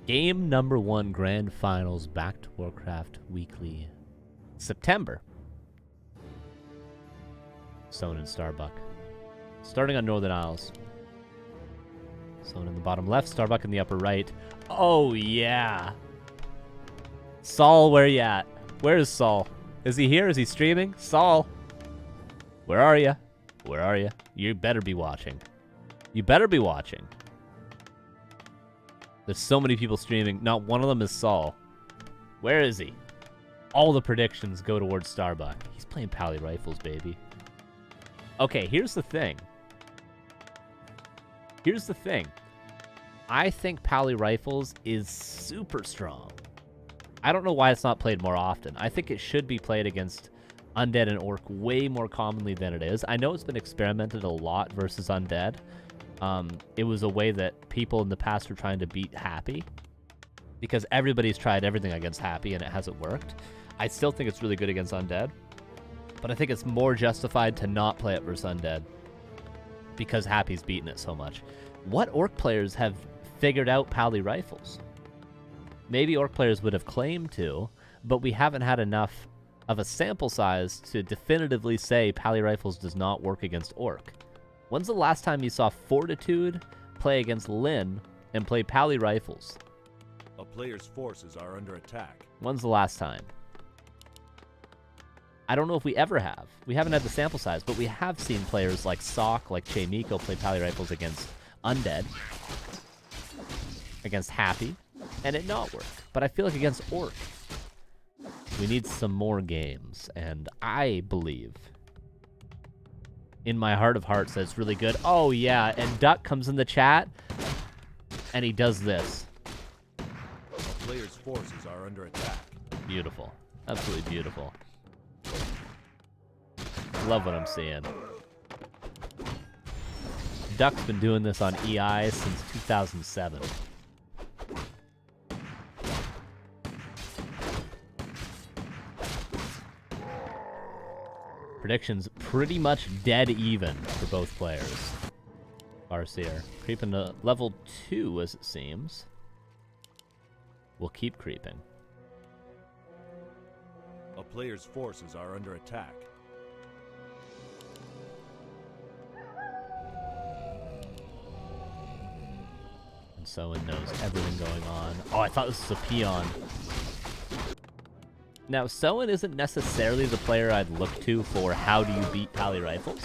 Game number 1 Grand Finals back to Warcraft Weekly. September. Soin and Starbuck. Starting on Northern Isles. Soin in the bottom left, Starbuck in the upper right. Oh, yeah. Saul, where you at? Where is Saul? Is he here? Is he streaming? Saul, where are you? Where are you? You better be watching. You better be watching. There's so many people streaming. Not one of them is Saul. Where is he? All the predictions go towards Starbuck. He's playing Pally Rifles, baby. Okay, here's the thing. Here's the thing. I think Pally Rifles is super strong. I don't know why it's not played more often. I think it should be played against Undead and Orc way more commonly than it is. I know it's been experimented a lot versus Undead. It was a way that people in the past were trying to beat Happy, because everybody's tried everything against Happy and it hasn't worked. I still think it's really good against Undead, but I think it's more justified to not play it versus Undead because Happy's beaten it so much. What Orc players have figured out Pally Rifles? Maybe Orc players would have claimed to, but we haven't had enough of a sample size to definitively say Pally Rifles does not work against Orc. When's the last time you saw Fortitude play against Lyn and play Pally Rifles? A player's forces are under attack. When's the last time? I don't know if we ever have. We haven't had the sample size, but we have seen players like Sock, like Che Miko play Pally Rifles against Undead, against Happy, and it not work. But I feel like against Orc, we need some more games, and I believe in my heart of hearts that it's really good. Oh yeah, and Duck comes in the chat, and he does this. A player's forces are under attack. Beautiful. Absolutely beautiful. Love what I'm seeing. Duck's been doing this on EI since 2007. Predictions pretty much dead even for both players. Farseer creeping to level 2 as it seems. We'll keep creeping. A player's forces are under attack. And Soin knows everything going on. Oh, I thought this was a peon. Now, Soin isn't necessarily the player I'd look to for how do you beat Pally Rifles.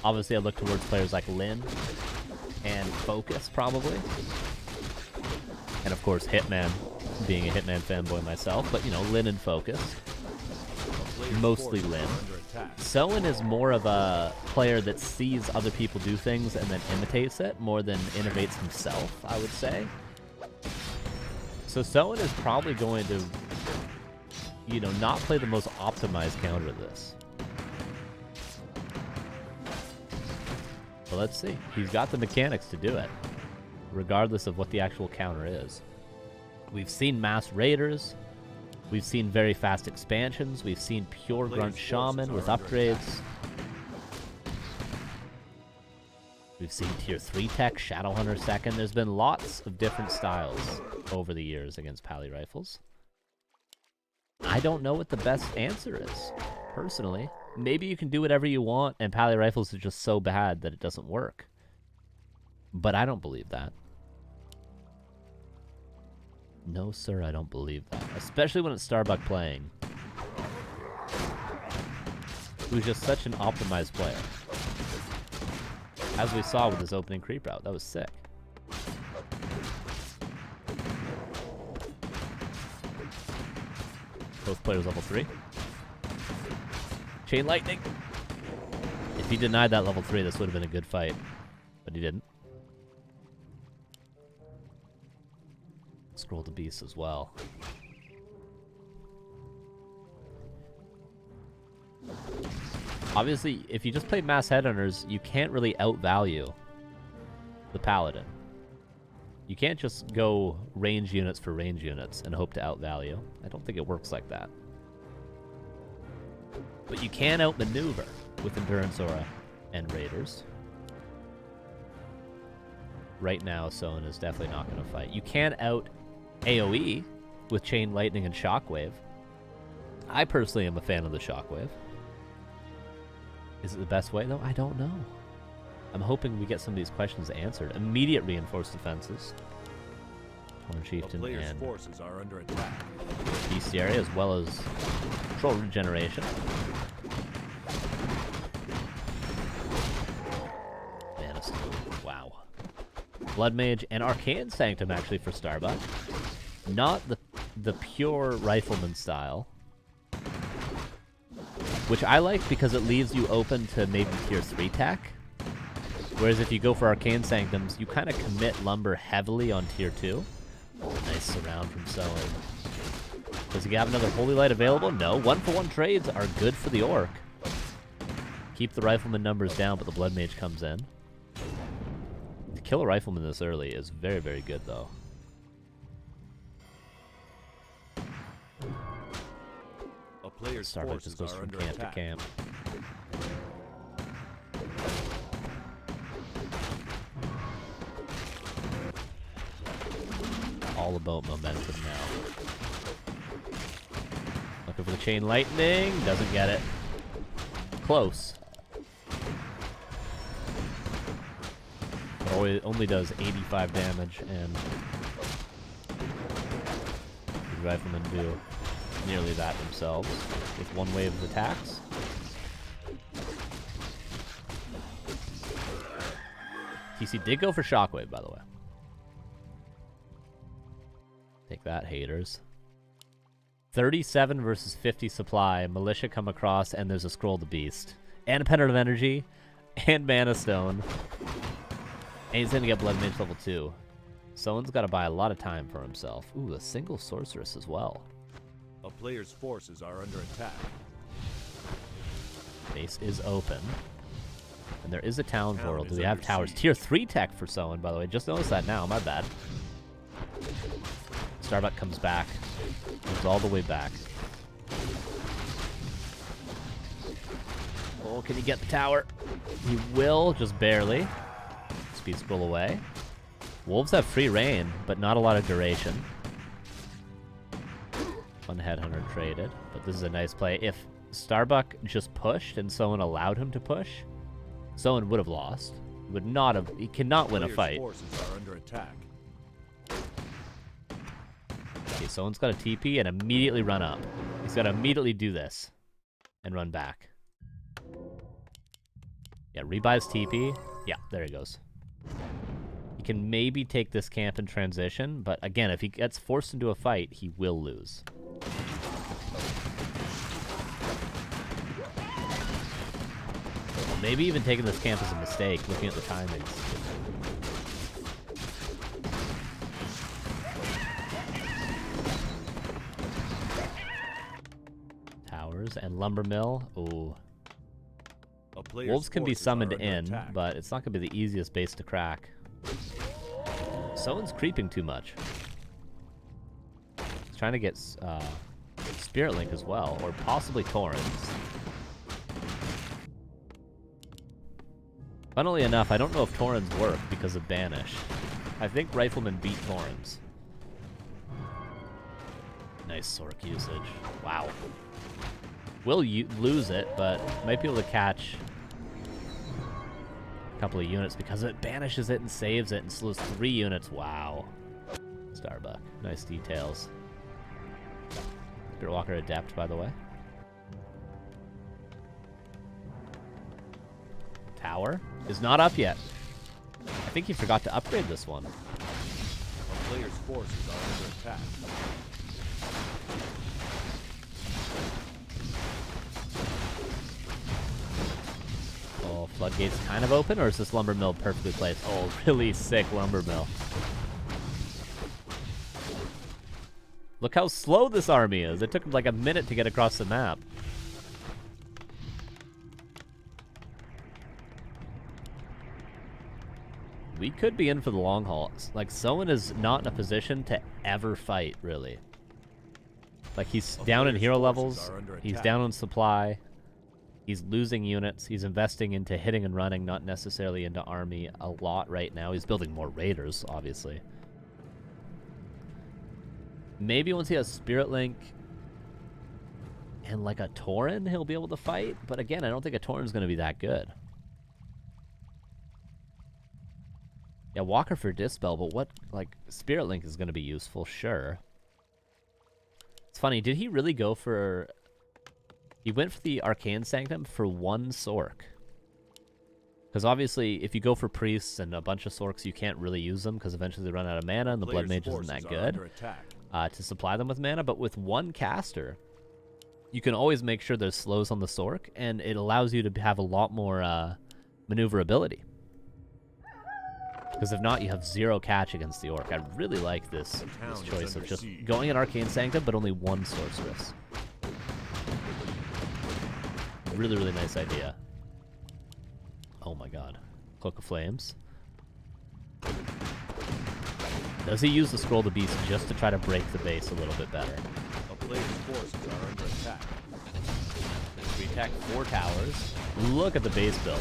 Obviously, I look towards players like Lyn and Focus, probably. And, of course, Hitman, being a Hitman fanboy myself. But, you know, Lyn and Focus. Mostly Lyn. Soin is more of a player that sees other people do things and then imitates it more than innovates himself, I would say. So Soin is probably going to, you know, not play the most optimized counter of this. But let's see. He's got the mechanics to do it, regardless of what the actual counter is. We've seen mass raiders. We've seen very fast expansions. We've seen pure grunt shaman with upgrades. We've seen tier 3 tech, Shadowhunter second. There's been lots of different styles over the years against Pally Rifles. I don't know what the best answer is, personally. Maybe you can do whatever you want and Pally Rifles is just so bad that it doesn't work. But I don't believe that. No, sir, I don't believe that. Especially when it's Starbuck playing. Who's just such an optimized player. As we saw with his opening creep route. That was sick. Both players level 3. Chain lightning. If he denied that level 3, this would have been a good fight. But he didn't. Scroll to beast as well. Obviously, if you just play mass headhunters, you can't really outvalue the paladin. You can't just go range units for range units and hope to outvalue. I don't think it works like that. But you can outmaneuver with Endurance Aura and Raiders. Right now, Soin is definitely not going to fight. You can AoE with Chain Lightning and Shockwave. I personally am a fan of the Shockwave. Is it the best way, though? I don't know. I'm hoping we get some of these questions answered. Immediate reinforced defenses. Horn Chieftain and forces are under attack. Bestiary, as well as control regeneration. Wow. Blood Mage and Arcane Sanctum actually for Starbuck. Not the pure Rifleman style. Which I like because it leaves you open to maybe tier 3 tech. Whereas if you go for Arcane Sanctums, you kind of commit Lumber heavily on tier 2. Nice surround from Soin. Does he have another Holy Light available? No. 1-for-1 trades are good for the Orc. Keep the Rifleman numbers down, but the Blood Mage comes in. To kill a Rifleman this early is very, very good, though. A player's Starbuck just goes from camp to camp. All about momentum now. Looking for the Chain Lightning. Doesn't get it. Close. It only does 85 damage, and the Riflemen do nearly that themselves with one wave of attacks. TC did go for Shockwave, by the way. Take that, haters. 37 versus 50 supply. Militia come across, and there's a Scroll the Beast. And a Pendant of Energy. And Mana Stone. And he's gonna get Blood Mage level 2. Someone's gotta buy a lot of time for himself. Ooh, a single Sorceress as well. A player's forces are under attack. Base is open. And there is a Town Portal. Do we have towers? Tier 3 tech for Soin, by the way. Just noticed that now. My bad. Starbuck comes back. Moves all the way back. Oh, can he get the tower? He will, just barely. Speed scroll away. Wolves have free reign, but not a lot of duration. One Headhunter traded, but this is a nice play. If Starbuck just pushed and someone allowed him to push, someone would have lost. Would not have. He cannot win a fight. Forces are under attack. Okay, someone's got a TP and immediately run up. He's got to immediately do this and run back. Yeah, rebuys TP. Yeah, there he goes. He can maybe take this camp in transition, but again, if he gets forced into a fight, he will lose. Well, maybe even taking this camp is a mistake, looking at the timings. Towers and Lumber Mill. Ooh. Wolves can be summoned in, but it's not going to be the easiest base to crack. Someone's creeping too much. He's trying to get Spirit Link as well, or possibly Torrens. Funnily enough, I don't know if Torrens work because of Banish. I think Riflemen beat Torrens. Nice Sork usage. Wow. Will lose it, but might be able to catch a couple of units because it banishes it and saves it and slows 3 units. Wow. Starbuck. Nice details. Spirit Walker Adept, by the way. Tower is not up yet. I think he forgot to upgrade this one. A player's forces are under attack. Oh, floodgates kind of open, or is this lumber mill perfectly placed? Oh, really sick lumber mill. Look how slow this army is. It took like a minute to get across the map. We could be in for the long haul. Like, Soin is not in a position to ever fight, really. Like, he's down in hero levels. He's down on supply. He's losing units. He's investing into hitting and running, not necessarily into army a lot right now. He's building more raiders, obviously. Maybe once he has Spirit Link and like a Tauren, he'll be able to fight. But again, I don't think a Tauren's going to be that good. Yeah, Walker for Dispel, but what, like, Spirit Link is going to be useful, sure. It's funny, did he really go for... He went for the Arcane Sanctum for one Sorc. Because obviously, if you go for Priests and a bunch of Sorcs, you can't really use them, because eventually they run out of mana, and the Blood Mage isn't that good to supply them with mana. But with one caster, you can always make sure there's slows on the Sorc, and it allows you to have a lot more maneuverability. Because if not, you have zero catch against the Orc. I really like this choice of just going at Arcane Sanctum, but only one Sorceress. Really, really nice idea. Oh my god. Cloak of Flames. Does he use the Scroll of the Beast just to try to break the base a little bit better? A player's forces are under attack. 3 attack, 4 towers. Look at the base build.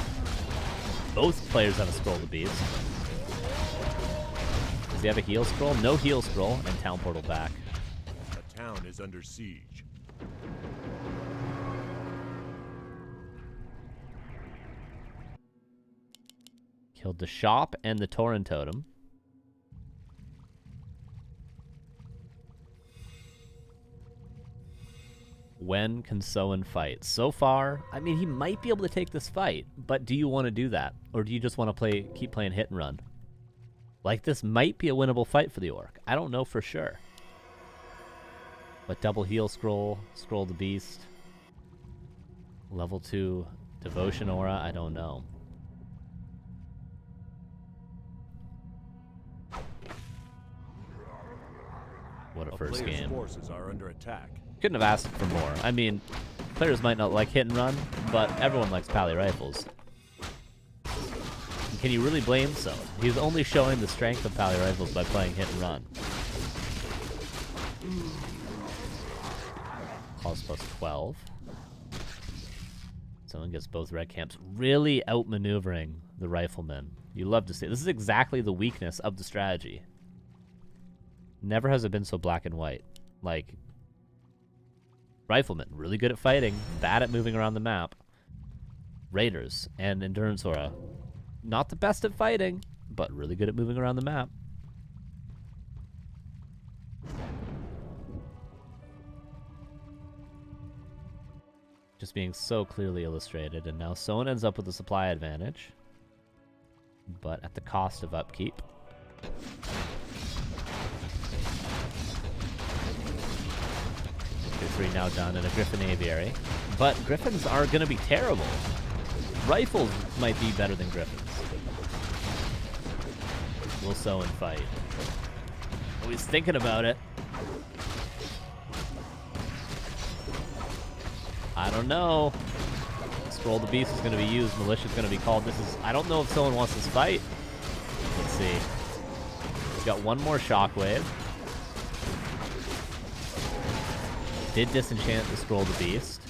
Both players have a Scroll of the Beast. Does he have a heal scroll? No heal scroll, and Town Portal back. The town is under siege. Killed the shop and the Tauren Totem. When can Soin fight? So far, I mean, he might be able to take this fight, but do you want to do that? Or do you just want to keep playing hit and run? Like, this might be a winnable fight for the Orc. I don't know for sure. But double heal scroll, Scroll the Beast, level 2 Devotion Aura, I don't know. What a first game. Forces are under attack. Couldn't have asked for more. I mean, players might not like hit and run, but everyone likes Pally Rifles. Can you really blame Soin? He's only showing the strength of Pally Rifles by playing hit and run. Cost plus 12. Soin gets both red camps, really outmaneuvering the Riflemen. You love to see it. This is exactly the weakness of the strategy. Never has it been so black and white. Like, Riflemen, really good at fighting, bad at moving around the map. Raiders and Endurance Aura, not the best at fighting, but really good at moving around the map. Just being so clearly illustrated, and now Soin ends up with a supply advantage, but at the cost of upkeep. Three now done, and a Griffin Aviary. But Griffins are going to be terrible. Rifles might be better than Griffins. Will Soin fight? Oh, he's thinking about it. I don't know. Scroll the Beast is going to be used. Militia's going to be called. I don't know if Soin wants this fight. Let's see. He's got one more Shockwave. Did disenchant the Scroll of the Beast.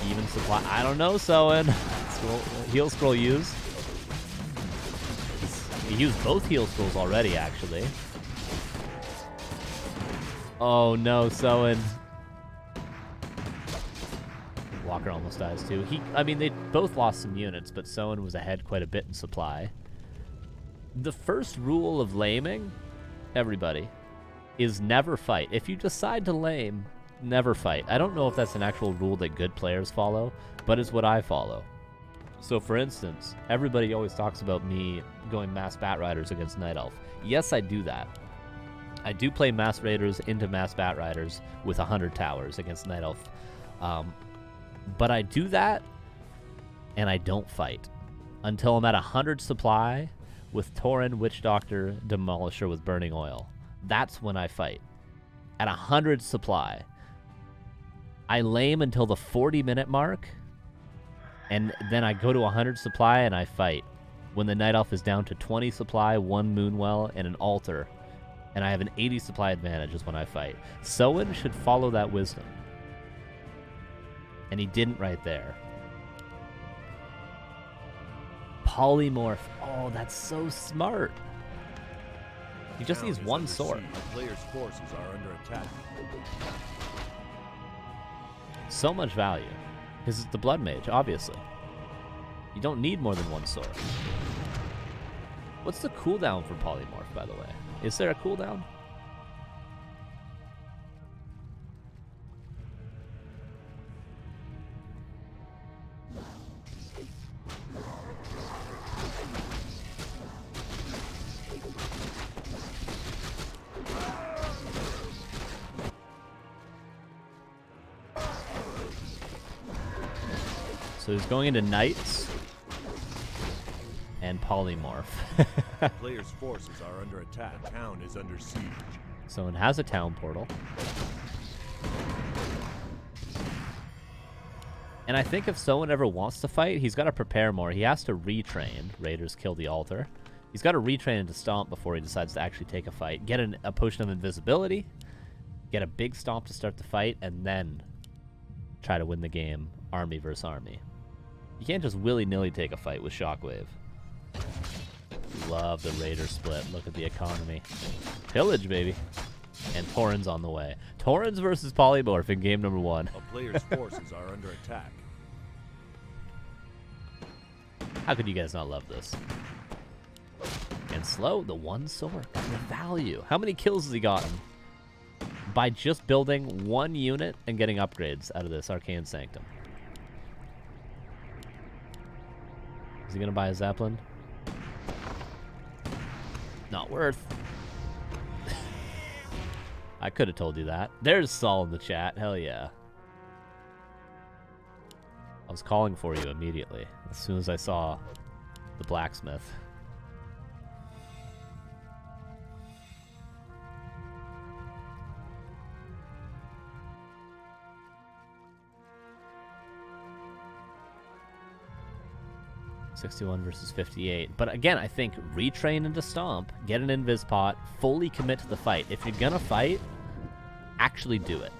Even supply. I don't know, Soin. Heal scroll used. He used both heal scrolls already, actually. Oh no, Soin. Walker almost dies too. I mean, they both lost some units, but Soin was ahead quite a bit in supply. The first rule of laming, everybody, is never fight. If you decide to lame, never fight. I don't know if that's an actual rule that good players follow, but it's what I follow. So for instance, everybody always talks about me going Mass Bat Riders against Night Elf. Yes, I do that. I do play Mass Raiders into Mass Bat Riders with 100 towers against Night Elf. But I do that, and I don't fight until I'm at 100 supply with Tauren, Witch Doctor, Demolisher with Burning Oil. That's when I fight. At 100 supply. I lame until the 40-minute mark, and then I go to 100 supply and I fight. When the Night Elf is down to 20 supply, 1 Moonwell, and an Altar, and I have an 80 supply advantage is when I fight. Soin should follow that wisdom. And he didn't right there. Polymorph. Oh, that's so smart. He just needs one sword. The player's forces are under attack. So much value. Because it's the Blood Mage, obviously. You don't need more than one sword. What's the cooldown for Polymorph, by the way? Is there a cooldown? So he's going into Knights and Polymorph. The player's forces are under attack. Town is under siege. Soin has a town portal. And I think if Soin ever wants to fight, he's got to prepare more. He has to retrain. Raiders kill the altar. He's got to retrain into Stomp before he decides to actually take a fight. Get a potion of invisibility. Get a big Stomp to start the fight. And then try to win the game army versus army. You can't just willy-nilly take a fight with Shockwave. Love the Raider split. Look at the economy. Pillage, baby. And Tauren's on the way. Tauren's versus Polymorph in game number 1. A player's forces are under attack. How could you guys not love this? And slow, the one sword. The value. How many kills has he gotten? By just building one unit and getting upgrades out of this Arcane Sanctum. Is he going to buy a Zeppelin? Not worth. I could have told you that. There's Saul in the chat. Hell yeah. I was calling for you immediately as soon as I saw the blacksmith. $61 versus 58. But again, I think retrain into Stomp, get an Invis pot, fully commit to the fight. If you're gonna fight, actually do it.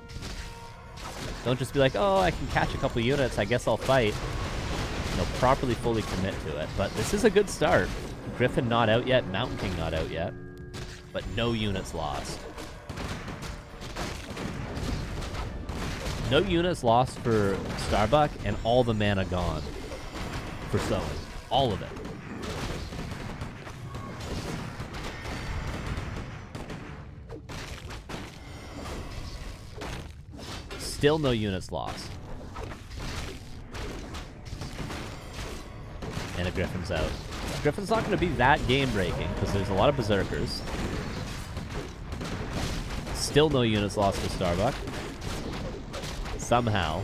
Don't just be like, oh, I can catch a couple units, I guess I'll fight. No, properly fully commit to it. But this is a good start. Griffin not out yet, Mountain King not out yet. But no units lost. No units lost for Starbuck, and all the mana gone for Soin. All of it. Still no units lost. And a Griffin's out. Griffin's not going to be that game-breaking because there's a lot of Berserkers. Still no units lost for Starbuck. Somehow.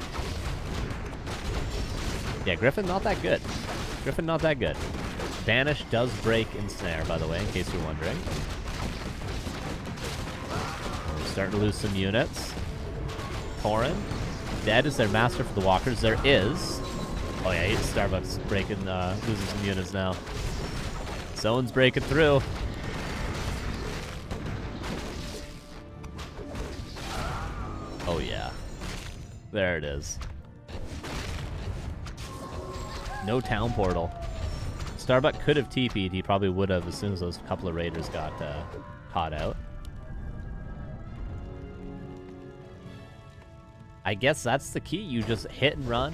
Yeah, Griffin not that good. Griffin not that good. Banish does break Ensnare, by the way, in case you're wondering. We're starting to lose some units. Tauren. Dead is their master for the walkers. There is. Oh yeah, Starbuck's breaking, losing some units now. Someone's breaking through. Oh yeah. There it is. No town portal. Starbuck could have TP'd. He probably would have as soon as those couple of raiders got caught out. I guess that's the key. You just hit and run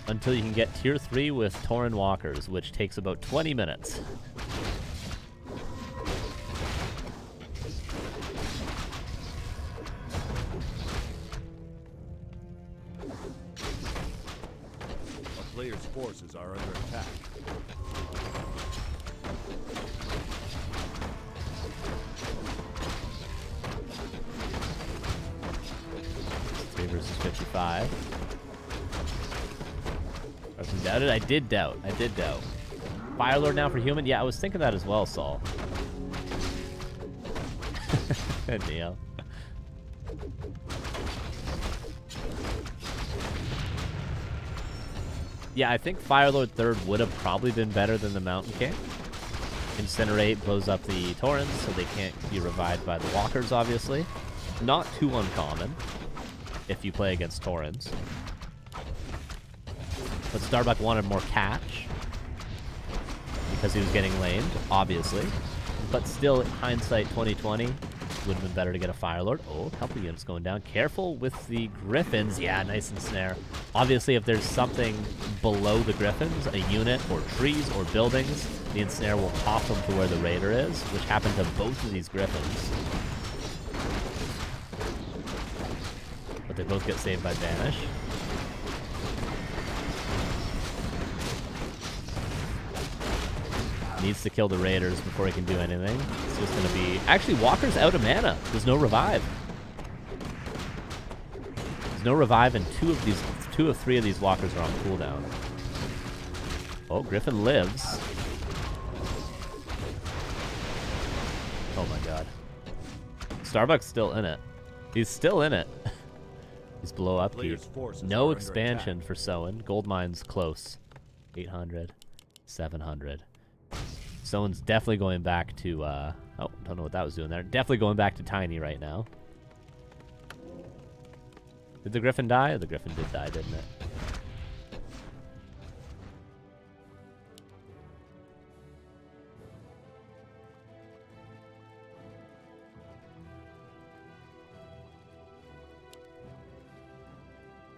until you can get tier 3 with Tauren walkers, which takes about 20 minutes. Player's forces are under attack. Versus 55. Wasn't doubted? I did doubt. Firelord now for human? Yeah, I was thinking that as well, Saul. Neo. Yeah, I think Firelord 3rd would have probably been better than the Mountain King. Incinerate blows up the Taurens, so they can't be revived by the walkers, obviously. Not too uncommon if you play against Taurens. But Starbuck wanted more catch. because he was getting lamed, obviously. But still, hindsight 2020, would have been better to get a Fire Lord. Oh, a couple units going down. Careful with the Griffins. Yeah, nice ensnare. Obviously, if there's something below the Griffins, a unit or trees or buildings, the ensnare will pop them to where the Raider is, which happened to both of these Griffins. But they both get saved by Vanish. Needs to kill the Raiders before he can do anything. It's just going to be... Actually, Walker's out of mana. There's no revive. There's no revive, and two of three of these Walkers are on cooldown. Oh, Griffin lives. Oh my god. Starbuck's still in it. He's still in it. He's below upkeep. No expansion for Soin. Gold mine's close. 800. 700. Someone's definitely going back to, oh, don't know what that was doing there. Definitely going back to Tiny right now. Did the Griffin die? The Griffin did die, didn't it?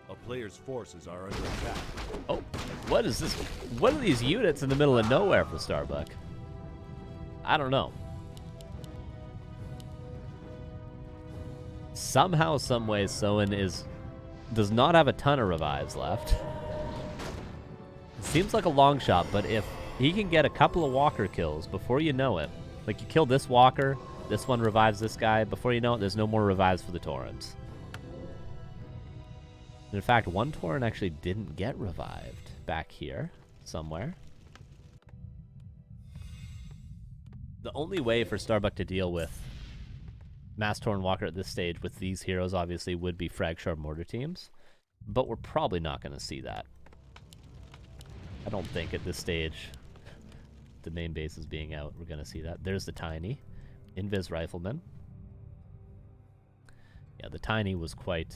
A player's forces are under attack. Oh, what is this? What are these units in the middle of nowhere for Starbuck? I don't know. Somehow, someway, Soin does not have a ton of revives left. It seems like a long shot, but if he can get a couple of Walker kills before you know it, like you kill this Walker, this one revives this guy, before you know it, there's no more revives for the Taurens. In fact, one Tauren actually didn't get revived back here somewhere. The only way for Starbuck to deal with Mass Tauren Walker at this stage with these heroes, obviously, would be Frag Sharp Mortar teams. But we're probably not going to see that. I don't think at this stage, the main base is being out, we're going to see that. There's the Tiny. Invis Rifleman. Yeah, the Tiny was quite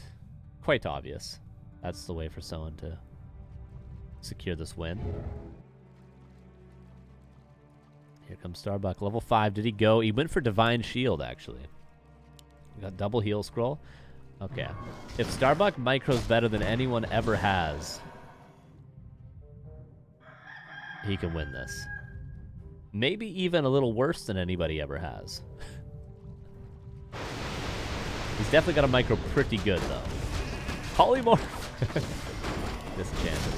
obvious. That's the way for someone to secure this win. Here comes Starbuck, level 5. Did he go? He went for Divine Shield, actually. We got double heal scroll. Okay. If Starbuck micros better than anyone ever has, he can win this. Maybe even a little worse than anybody ever has. He's definitely got a micro pretty good, though. Polymorph! Disenchanted.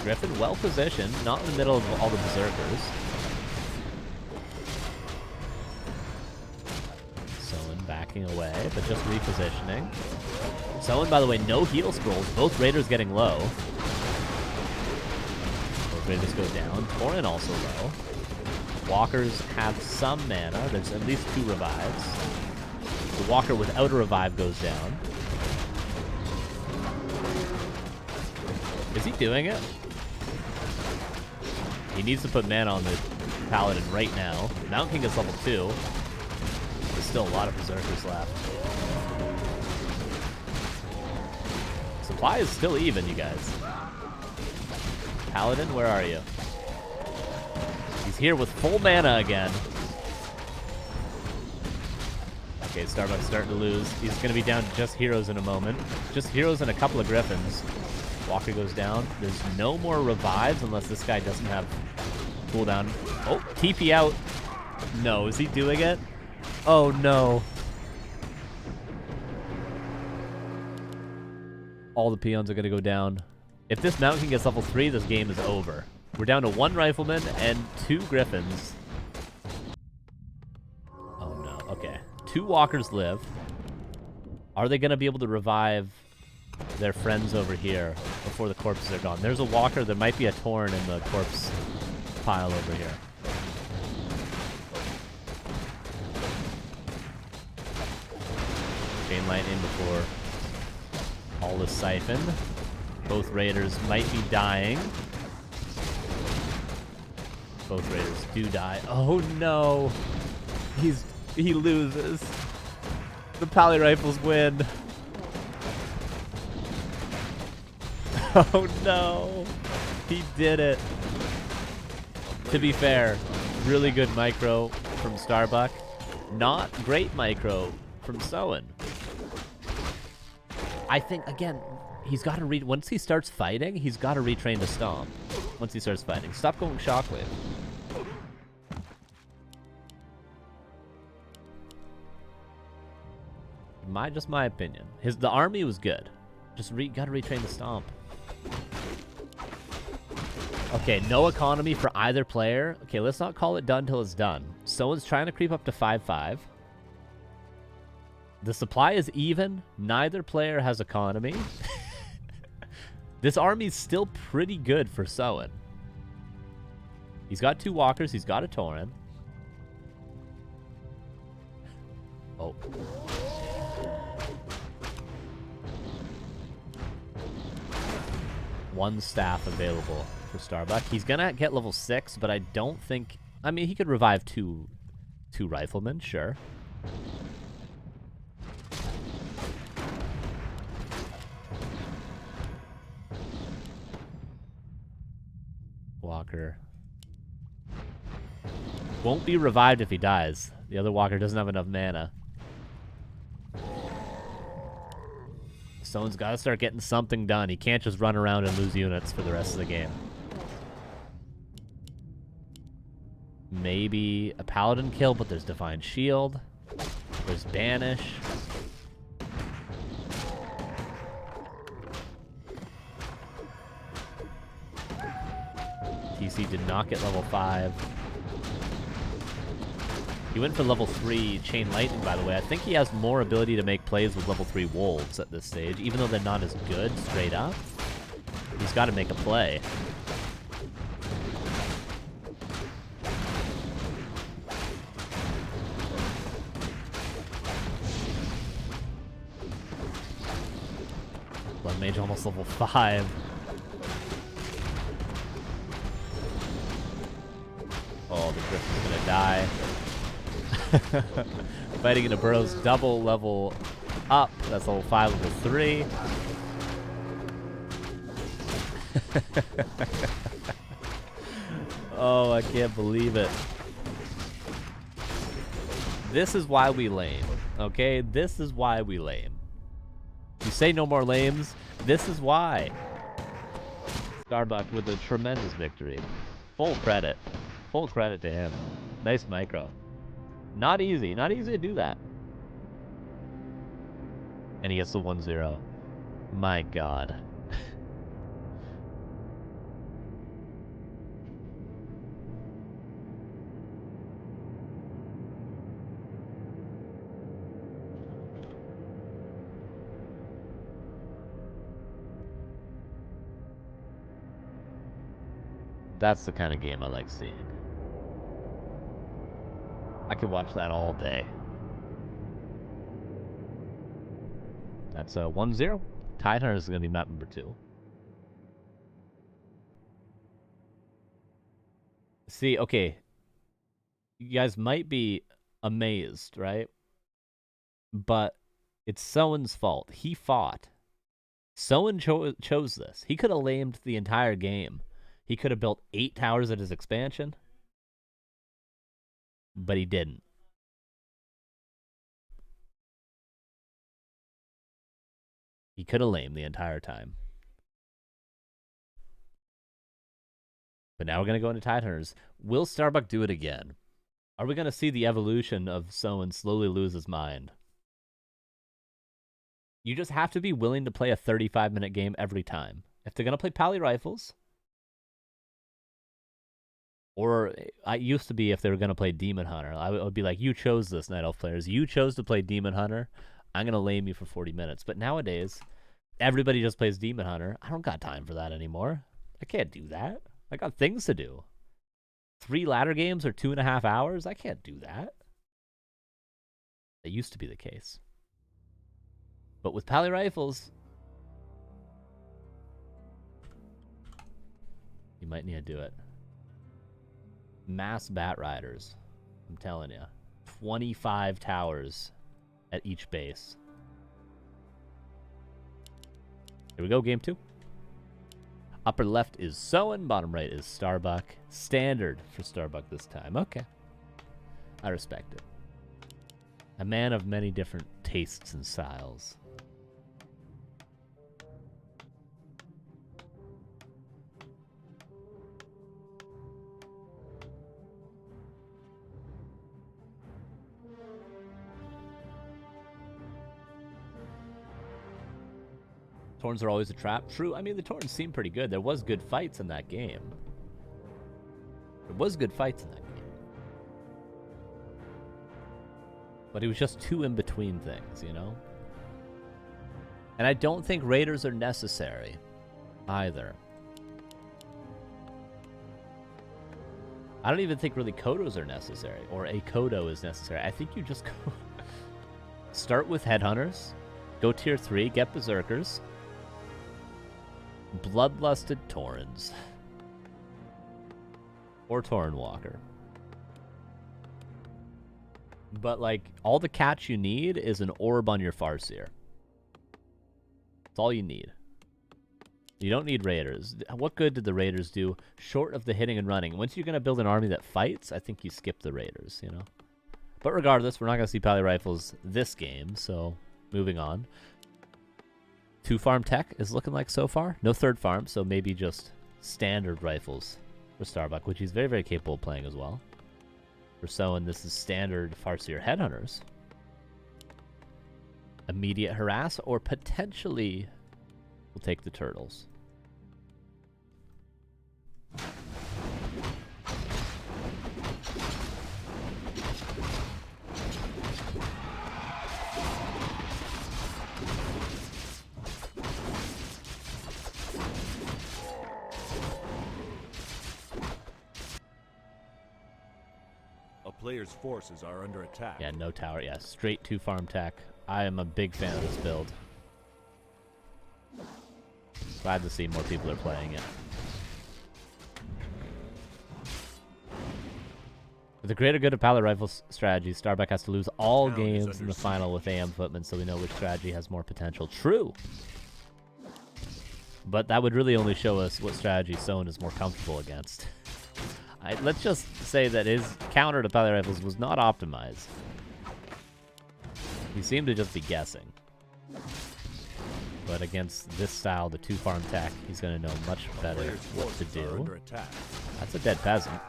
Griffin well positioned, not in the middle of all the berserkers. Soin backing away, but just repositioning. Soin, by the way, no heal scrolls. Both Raiders getting low. Both Raiders go down. Tauren also low. Walkers have some mana. There's at least 2 revives. The Walker without a revive goes down. Is he doing it? He needs to put mana on the Paladin right now. Mountain King is level 2. There's still a lot of Berserkers left. Supply is still even, you guys. Paladin, where are you? He's here with full mana again. Okay, Starbuck's starting to lose. He's going to be down to just heroes in a moment. Just heroes and a couple of Griffins. Walker goes down. There's no more revives unless this guy doesn't have cooldown. Oh, TP out. No, is he doing it? Oh, no. All the peons are going to go down. If this Mountain King gets level 3, this game is over. We're down to 1 Rifleman and 2 Griffins. Oh, no. Okay. 2 Walkers live. Are they going to be able to revive their friends over here before the corpses are gone? There's a Walker. There might be a Tauren in the corpse pile over here. Chain Lightning before all is siphoned. Both Raiders might be dying. Both Raiders do die. Oh no! He loses. The Pally Rifles win. Oh no! He did it. To be fair, really good micro from Starbuck. Not great micro from Soin. I think, again, he's got to once he starts fighting, he's got to retrain to stomp. Once he starts fighting. Stop going shockwave. Just my opinion. The army was good. Just gotta retrain the stomp. Okay, no economy for either player. Okay, let's not call it done till it's done. Someone's trying to creep up to 5-5. The supply is even. Neither player has economy. This army's still pretty good for Soin. He's got 2 walkers. He's got a Tauren. Oh. One staff available for Starbuck. He's gonna get level 6, but I don't think... I mean, he could revive two riflemen, sure. Walker. Won't be revived if he dies. The other walker doesn't have enough mana. Someone's got to start getting something done. He can't just run around and lose units for the rest of the game. Maybe a paladin kill, but there's Divine Shield. There's Banish. TC did not get level 5. He went for level 3 Chain Lightning, by the way. I think he has more ability to make plays with level 3 Wolves at this stage, even though they're not as good straight up. He's got to make a play. Blood Mage almost level 5. Oh, the Griffin's gonna die. Fighting into Burrow's double level up. That's level 5, level 3. Oh, I can't believe it. This is why we lame, okay? This is why we lame. You say no more lames, this is why. Starbuck with a tremendous victory. Full credit. Full credit to him. Nice micro. Not easy to do that. And he gets the 1-0. My God. That's the kind of game I like seeing. I could watch that all day. That's 1-0. Tidehunter is going to be map number 2. See, okay. You guys might be amazed, right? But it's Soin's fault. He fought. Soin chose this. He could have lamed the entire game. He could have built 8 towers at his expansion. But he didn't. He could have lamed the entire time. But now we're going to go into Tidehunters. Will Starbuck do it again? Are we going to see the evolution of Soin slowly lose his mind? You just have to be willing to play a 35-minute game every time. If they're going to play Pally Rifles, or I used to be if they were going to play Demon Hunter, I would be like, you chose this, Night Elf players. You chose to play Demon Hunter. I'm going to lame you for 40 minutes. But nowadays, everybody just plays Demon Hunter. I don't got time for that anymore. I can't do that. I got things to do. 3 ladder games are 2.5 hours? I can't do that. That used to be the case. But with Pally Rifles, you might need to do it. Mass Bat Riders. I'm telling you. 25 towers at each base. Here we go, game 2. Upper left is Soin, bottom right is Starbuck. Standard for Starbuck this time. Okay. I respect it. A man of many different tastes and styles. Torns are always a trap. True. I mean, the Torns seem pretty good. There was good fights in that game. But it was just too in between things, you know? And I don't think raiders are necessary either. I don't even think really Kodos are necessary, or a Kodo is necessary. I think you just go start with Headhunters, go tier 3, get Berserkers, Bloodlusted Torrens, or Torren Walker. But, like, all the catch you need is an orb on your Farseer. That's all you need. You don't need raiders. What good did the raiders do short of the hitting and running? Once you're going to build an army that fights, I think you skip the raiders, you know? But regardless, we're not going to see Pally Rifles this game, so moving on. 2 farm tech is looking like so far. No 3rd farm, so maybe just standard rifles for Starbuck, which he's very, very capable of playing as well. For Soin, this is standard Farseer Headhunters. Immediate harass, or potentially we'll take the turtles. Player's forces are under attack. Yeah, no tower. Yeah, straight 2 farm tech. I am a big fan of this build. Glad to see more people are playing it. For the greater good of Pally Rifles strategy, Starbuck has to lose all games in the final with AM Footman, so we know which strategy has more potential. True! But that would really only show us what strategy Soin is more comfortable against. Let's just say that his counter to Pally Rifles was not optimized. He seemed to just be guessing. But against this style, the 2 farm tech, he's going to know much better what to do. That's a dead peasant.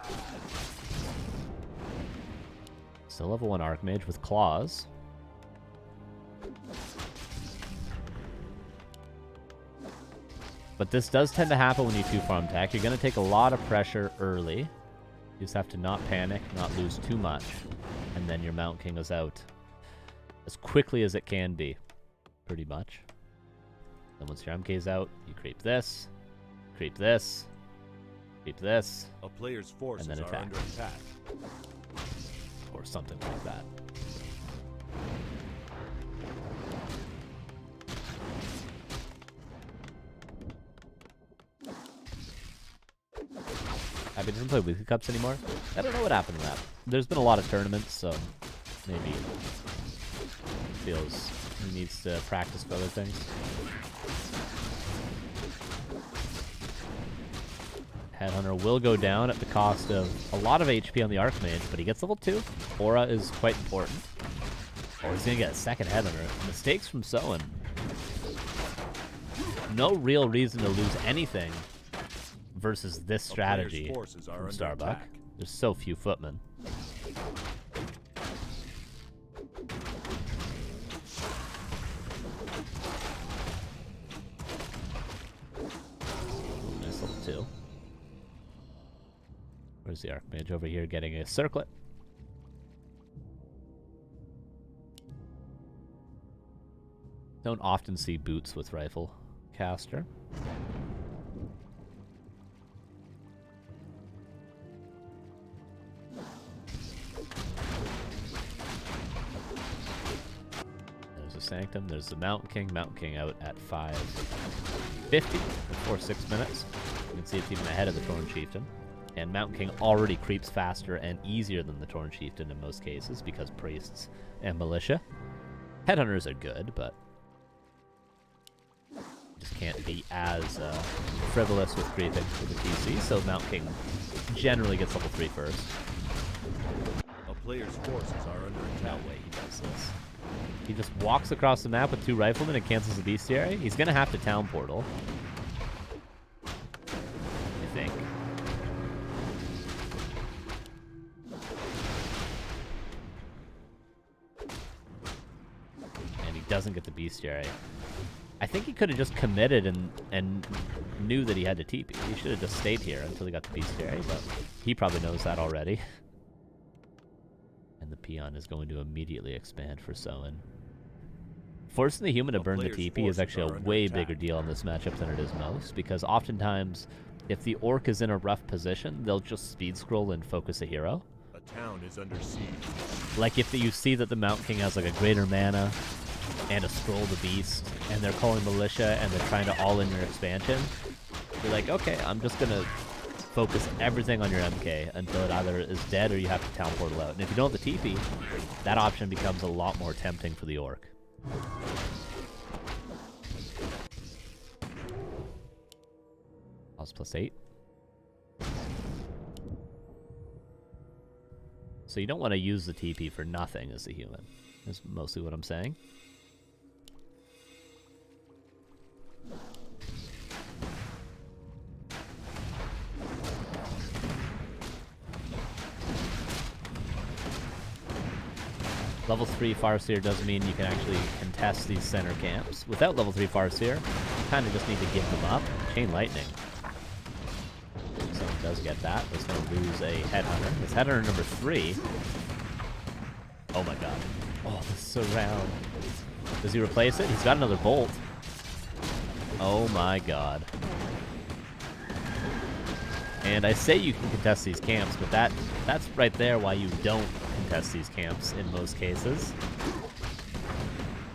Still level 1 Archmage with claws. But this does tend to happen when you 2 farm tech. You're going to take a lot of pressure early. You just have to not panic, not lose too much, and then your Mount King is out as quickly as it can be, pretty much. Then once your MK is out, you creep this, creep this, creep this, a player's forces and then attack. Are under attack. Or something like that. Happy doesn't play weekly cups anymore. I don't know what happened to that. There's been a lot of tournaments, so maybe feels he needs to practice for other things. Headhunter will go down at the cost of a lot of HP on the Archmage, but he gets level 2. Aura is quite important. Oh, he's going to get a second Headhunter. Mistakes from Soin. No real reason to lose anything versus this strategy from Starbuck. There's so few footmen. Nice level 2. Where's the Archmage? Over here getting a circlet. Don't often see boots with rifle caster. There's a Sanctum. There's the Mountain King. Mountain King out at 5:50 before 6 minutes. You can see it's even ahead of the Torn Chieftain. And Mountain King already creeps faster and easier than the Torn Chieftain in most cases because priests and militia. Headhunters are good, but just can't be as frivolous with creeping with the TC, so Mount King generally gets level 3 first. A player's forces are under No attack. way he does this. He just walks across the map with 2 riflemen and cancels the bestiary. He's gonna have to town portal. I think. And he doesn't get the bestiary. I think he could have just committed and knew that he had to TP. He should have just stayed here until he got the bestiary, but he probably knows that already. And the peon is going to immediately expand for Soin. Forcing the human to burn the TP is actually a way bigger deal in this matchup than it is most, because oftentimes, if the orc is in a rough position, they'll just speed scroll and focus a hero. A town is under siege. Like if you see that the Mount King has like a greater mana and a scroll the beast, and they're calling militia and they're trying to all in your expansion, you're like, okay, I'm just gonna focus everything on your MK until it either is dead or you have to town portal out. And if you don't have the TP, that option becomes a lot more tempting for the orc. +8. So you don't want to use the TP for nothing as a human, is mostly what I'm saying. Level 3 Farseer does mean you can actually contest these center camps. Without level 3 Farseer, you kind of just need to give them up. Chain Lightning. Someone does get that. It's going to lose a Headhunter. It's Headhunter number 3. Oh my god. Oh, the surround. Does he replace it? He's got another bolt. Oh my god. And I say you can contest these camps, but that's right there why you don't contest these camps in most cases.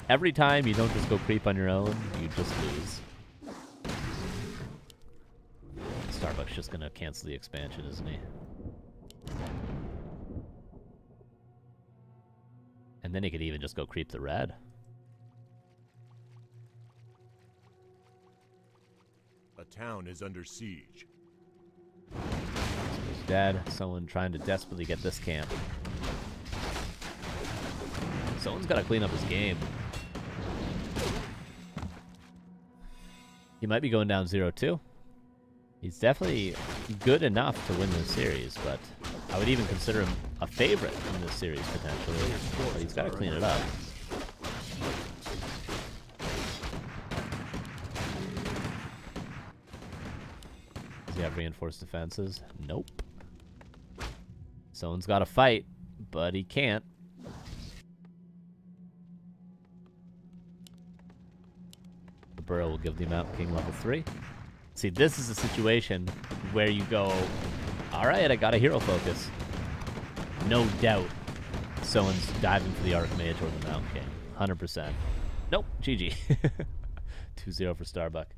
Every time you don't just go creep on your own, you just lose. Starbuck's just gonna cancel the expansion, isn't he? And then he could even just go creep the red. A town is under siege. He's dead. Someone trying to desperately get this camp. Someone's got to clean up his game. He might be going down 0-2. He's definitely good enough to win this series, but I would even consider him a favorite in this series potentially. But he's got to clean it up. Does he have reinforced defenses? Nope. Someone's got to fight, but he can't. The Burrow will give the Mount King level 3. See, this is a situation where you go, alright, I got a hero focus. No doubt someone's diving for the Archmage or the Mount King. 100%. Nope, GG. 2-0 for Starbuck.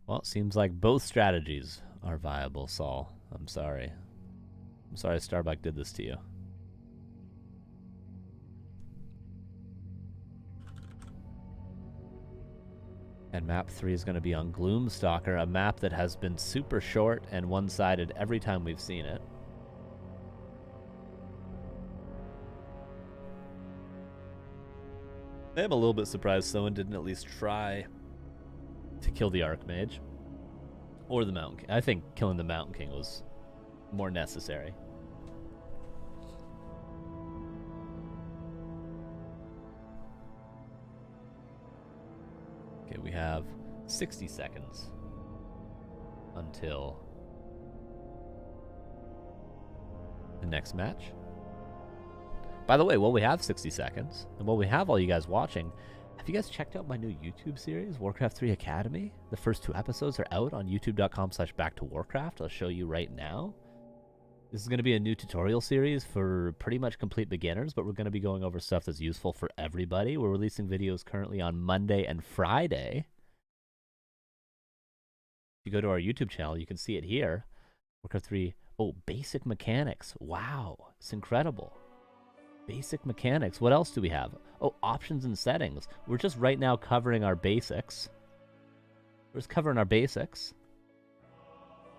Well, it seems like both strategies are viable, Saul. I'm sorry. I'm sorry Starbuck did this to you. And map 3 is going to be on Gloomstalker, a map that has been super short and one-sided every time we've seen it. I am a little bit surprised someone didn't at least try to kill the Archmage. Or the Mountain King. I think killing the Mountain King was more necessary. Okay, we have 60 seconds until the next match. By the way, while we have 60 seconds, and while we have all you guys watching, have you guys checked out my new YouTube series, Warcraft 3 Academy? The first 2 episodes are out on youtube.com/backtowarcraft. I'll show you right now. This is going to be a new tutorial series for pretty much complete beginners, but we're going to be going over stuff that's useful for everybody. We're releasing videos currently on Monday and Friday. If you go to our YouTube channel, you can see it here. Warcraft 3. Oh, basic mechanics. Wow, it's incredible. Basic mechanics. What else do we have? Oh, options and settings. We're just right now covering our basics. We're just covering our basics.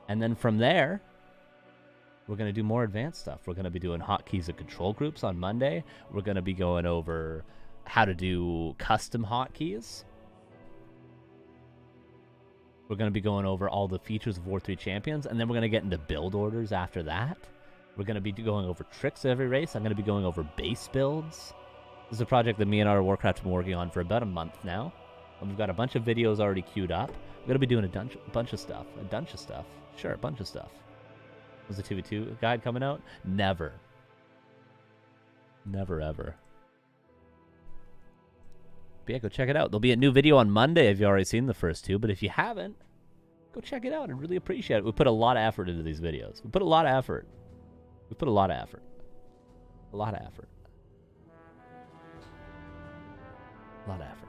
And then from there, we're going to do more advanced stuff. We're going to be doing hotkeys and control groups on Monday. We're going to be going over how to do custom hotkeys. We're going to be going over all the features of War 3 Champions, and then we're going to get into build orders after that. We're going to be going over tricks every race. I'm going to be going over base builds. This is a project that me and our Warcraft have been working on for about a month now. And we've got a bunch of videos already queued up. We're going to be doing a bunch of stuff. A bunch of stuff. Sure, a bunch of stuff. Was the 2v2 guide coming out? Never. Never, ever. But yeah, go check it out. There'll be a new video on Monday if you've already seen the first two. But if you haven't, go check it out. I really appreciate it. We put a lot of effort into these videos. We put a lot of effort. We put a lot of effort. A lot of effort. A lot of effort.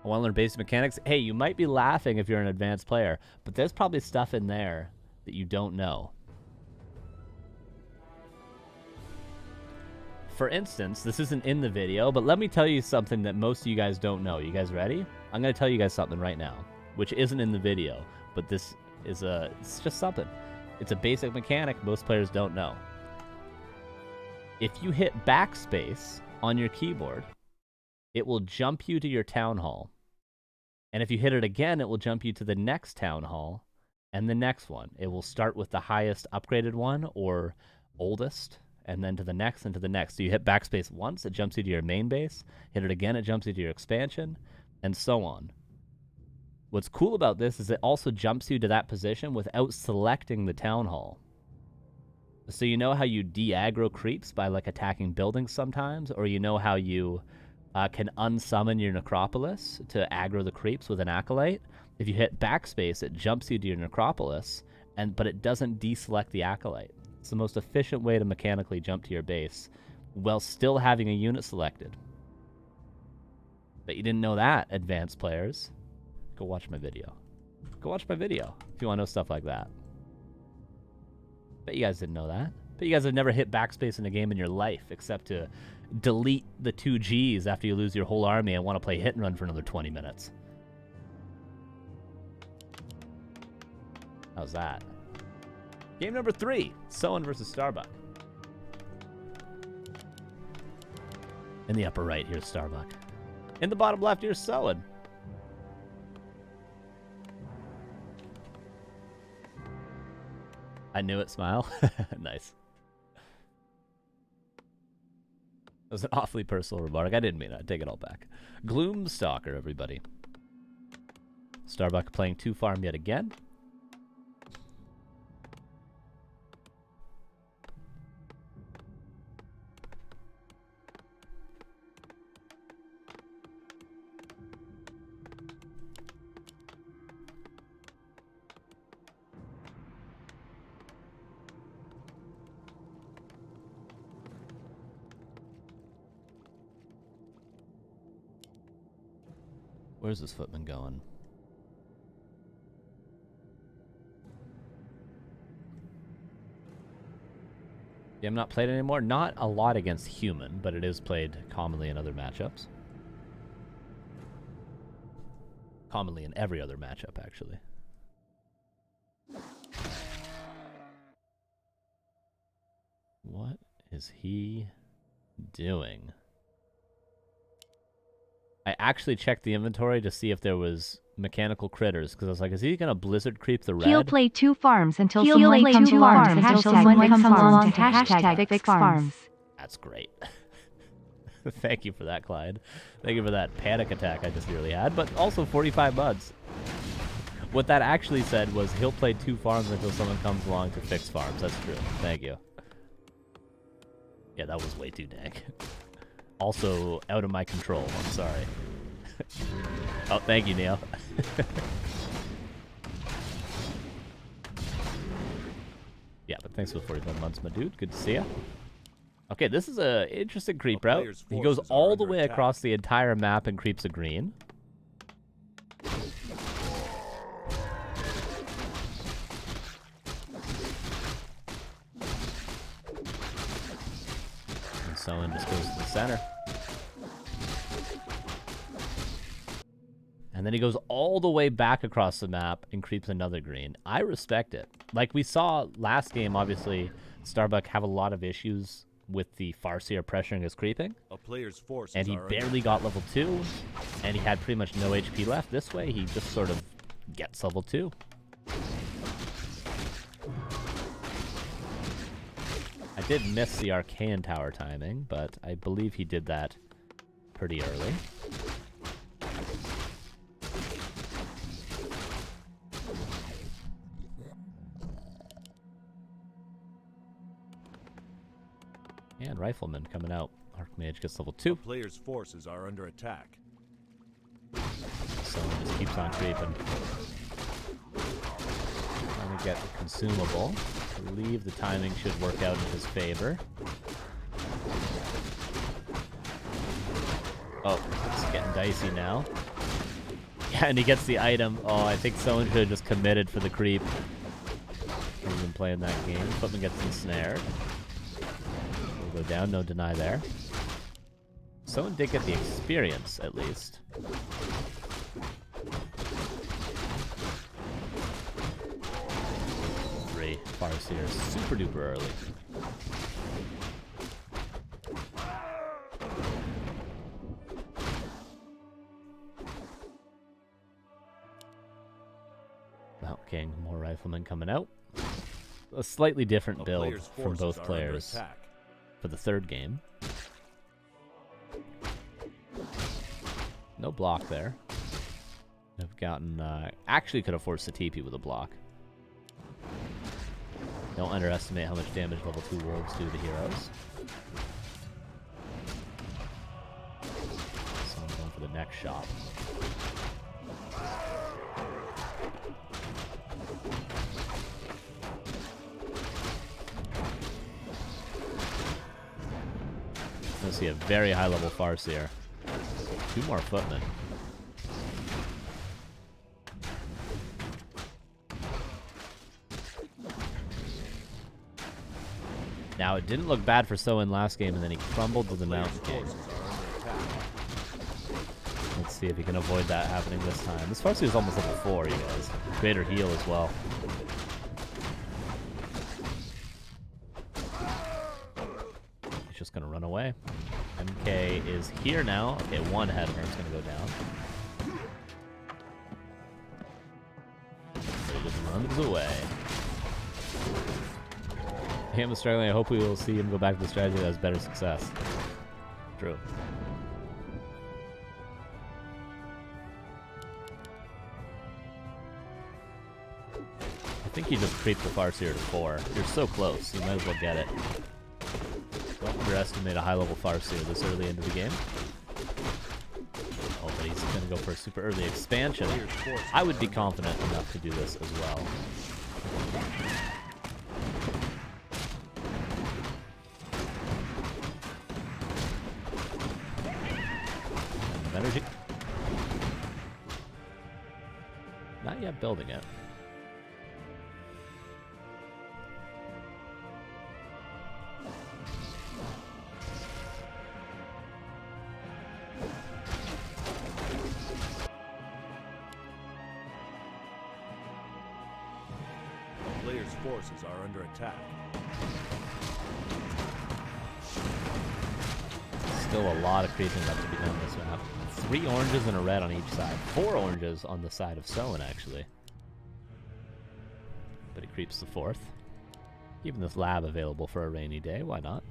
I want to learn basic mechanics. Hey, you might be laughing if you're an advanced player, but there's probably stuff in there that you don't know. For instance, this isn't in the video, but let me tell you something that most of you guys don't know. You guys ready? I'm going to tell you guys something right now, which isn't in the video, but this is it's just something. It's a basic mechanic most players don't know. If you hit backspace on your keyboard, it will jump you to your town hall. And if you hit it again, it will jump you to the next town hall and the next one. It will start with the highest upgraded one or oldest, and then to the next and to the next. So you hit backspace once, it jumps you to your main base. Hit it again, it jumps you to your expansion, and so on. What's cool about this is it also jumps you to that position without selecting the town hall. So you know how you de-aggro creeps by like attacking buildings sometimes, or you know how you can unsummon your necropolis to aggro the creeps with an acolyte. If you hit backspace, it jumps you to your necropolis, but it doesn't deselect the acolyte. It's the most efficient way to mechanically jump to your base while still having a unit selected. But you didn't know that, advanced players. Go watch my video. Go watch my video if you want to know stuff like that. Bet you guys didn't know that. Bet you guys have never hit backspace in a game in your life except to delete the 2 Gs after you lose your whole army and want to play hit and run for another 20 minutes. How's that? Game number 3, Soin versus Starbuck. In the upper right, here's Starbuck. In the bottom left, here's Soin. I knew it, smile. Nice. That was an awfully personal remark. I didn't mean it. I take it all back. Gloomstalker, everybody. Starbuck playing 2 farm yet again. Where's this footman going? Yeah, I'm not played anymore. Not a lot against human, but it is played commonly in other matchups. Commonly in every other matchup, actually. What is he doing? I actually checked the inventory to see if there was mechanical critters, because I was like, is he going to blizzard creep the red? He'll play 2 farms until someone comes along to hashtag fix farms. That's great. Thank you for that, Clyde. Thank you for that panic attack I just nearly had, but also 45 buds. What that actually said was he'll play 2 farms until someone comes along to fix farms. That's true. Thank you. Yeah, that was way too dank. Also out of my control. I'm sorry. Oh, thank you, Neil. Yeah, but thanks for the 45 months, my dude. Good to see you. Okay, this is a interesting creep route. He goes all the way across the entire map and creeps a green. Soin just goes to the center. And then he goes all the way back across the map and creeps another green. I respect it. Like we saw last game, obviously, Starbuck have a lot of issues with the Farseer pressuring his creeping. A player's forces And he are barely got level 2, and he had pretty much no HP left. This way, he just sort of gets level 2. I did miss the Arcane Tower timing, but I believe he did that pretty early. And Rifleman coming out. Archmage gets level 2. A player's forces are under attack. So just keeps on creeping. Trying to get the consumable. I believe the timing should work out in his favor. Oh, it's getting dicey now. Yeah, and he gets the item. Oh, I think someone should have just committed for the creep. He's been playing that game. Footman gets ensnared. We'll go down, no deny there. Someone did get the experience, at least. Three Farseer, super duper early. Mount King, more Riflemen coming out. A slightly different build from both players for the third game. No block there. I've gotten, actually could have forced the TP with a block. Don't underestimate how much damage level 2 wolves do to heroes. So I'm going for the next shot. I see a very high level Farseer. 2 more Footmen. Now, it didn't look bad for Soin last game, and then he crumbled to the Mountain King. Let's see if he can avoid that happening this time. This Farseer is almost level 4, you guys. Greater heal as well. He's just gonna run away. MK is here now. Okay, one headhunter is gonna go down. So he just runs away. Ham is struggling. I hope we will see him go back to the strategy that has better success. True. I think you just creep the Farseer to 4. You're so close. You might as well get it. Don't underestimate a high-level Farseer this early into the game. Oh, but he's going to go for a super early expansion. I would be confident enough to do this as well. Energy. Not yet building it. The player's forces are under attack. Still a lot of creeping left to be done on this map. 3 oranges and a red on each side. 4 oranges on the side of Soin, actually. But he creeps the 4th. Keeping this lab available for a rainy day, why not?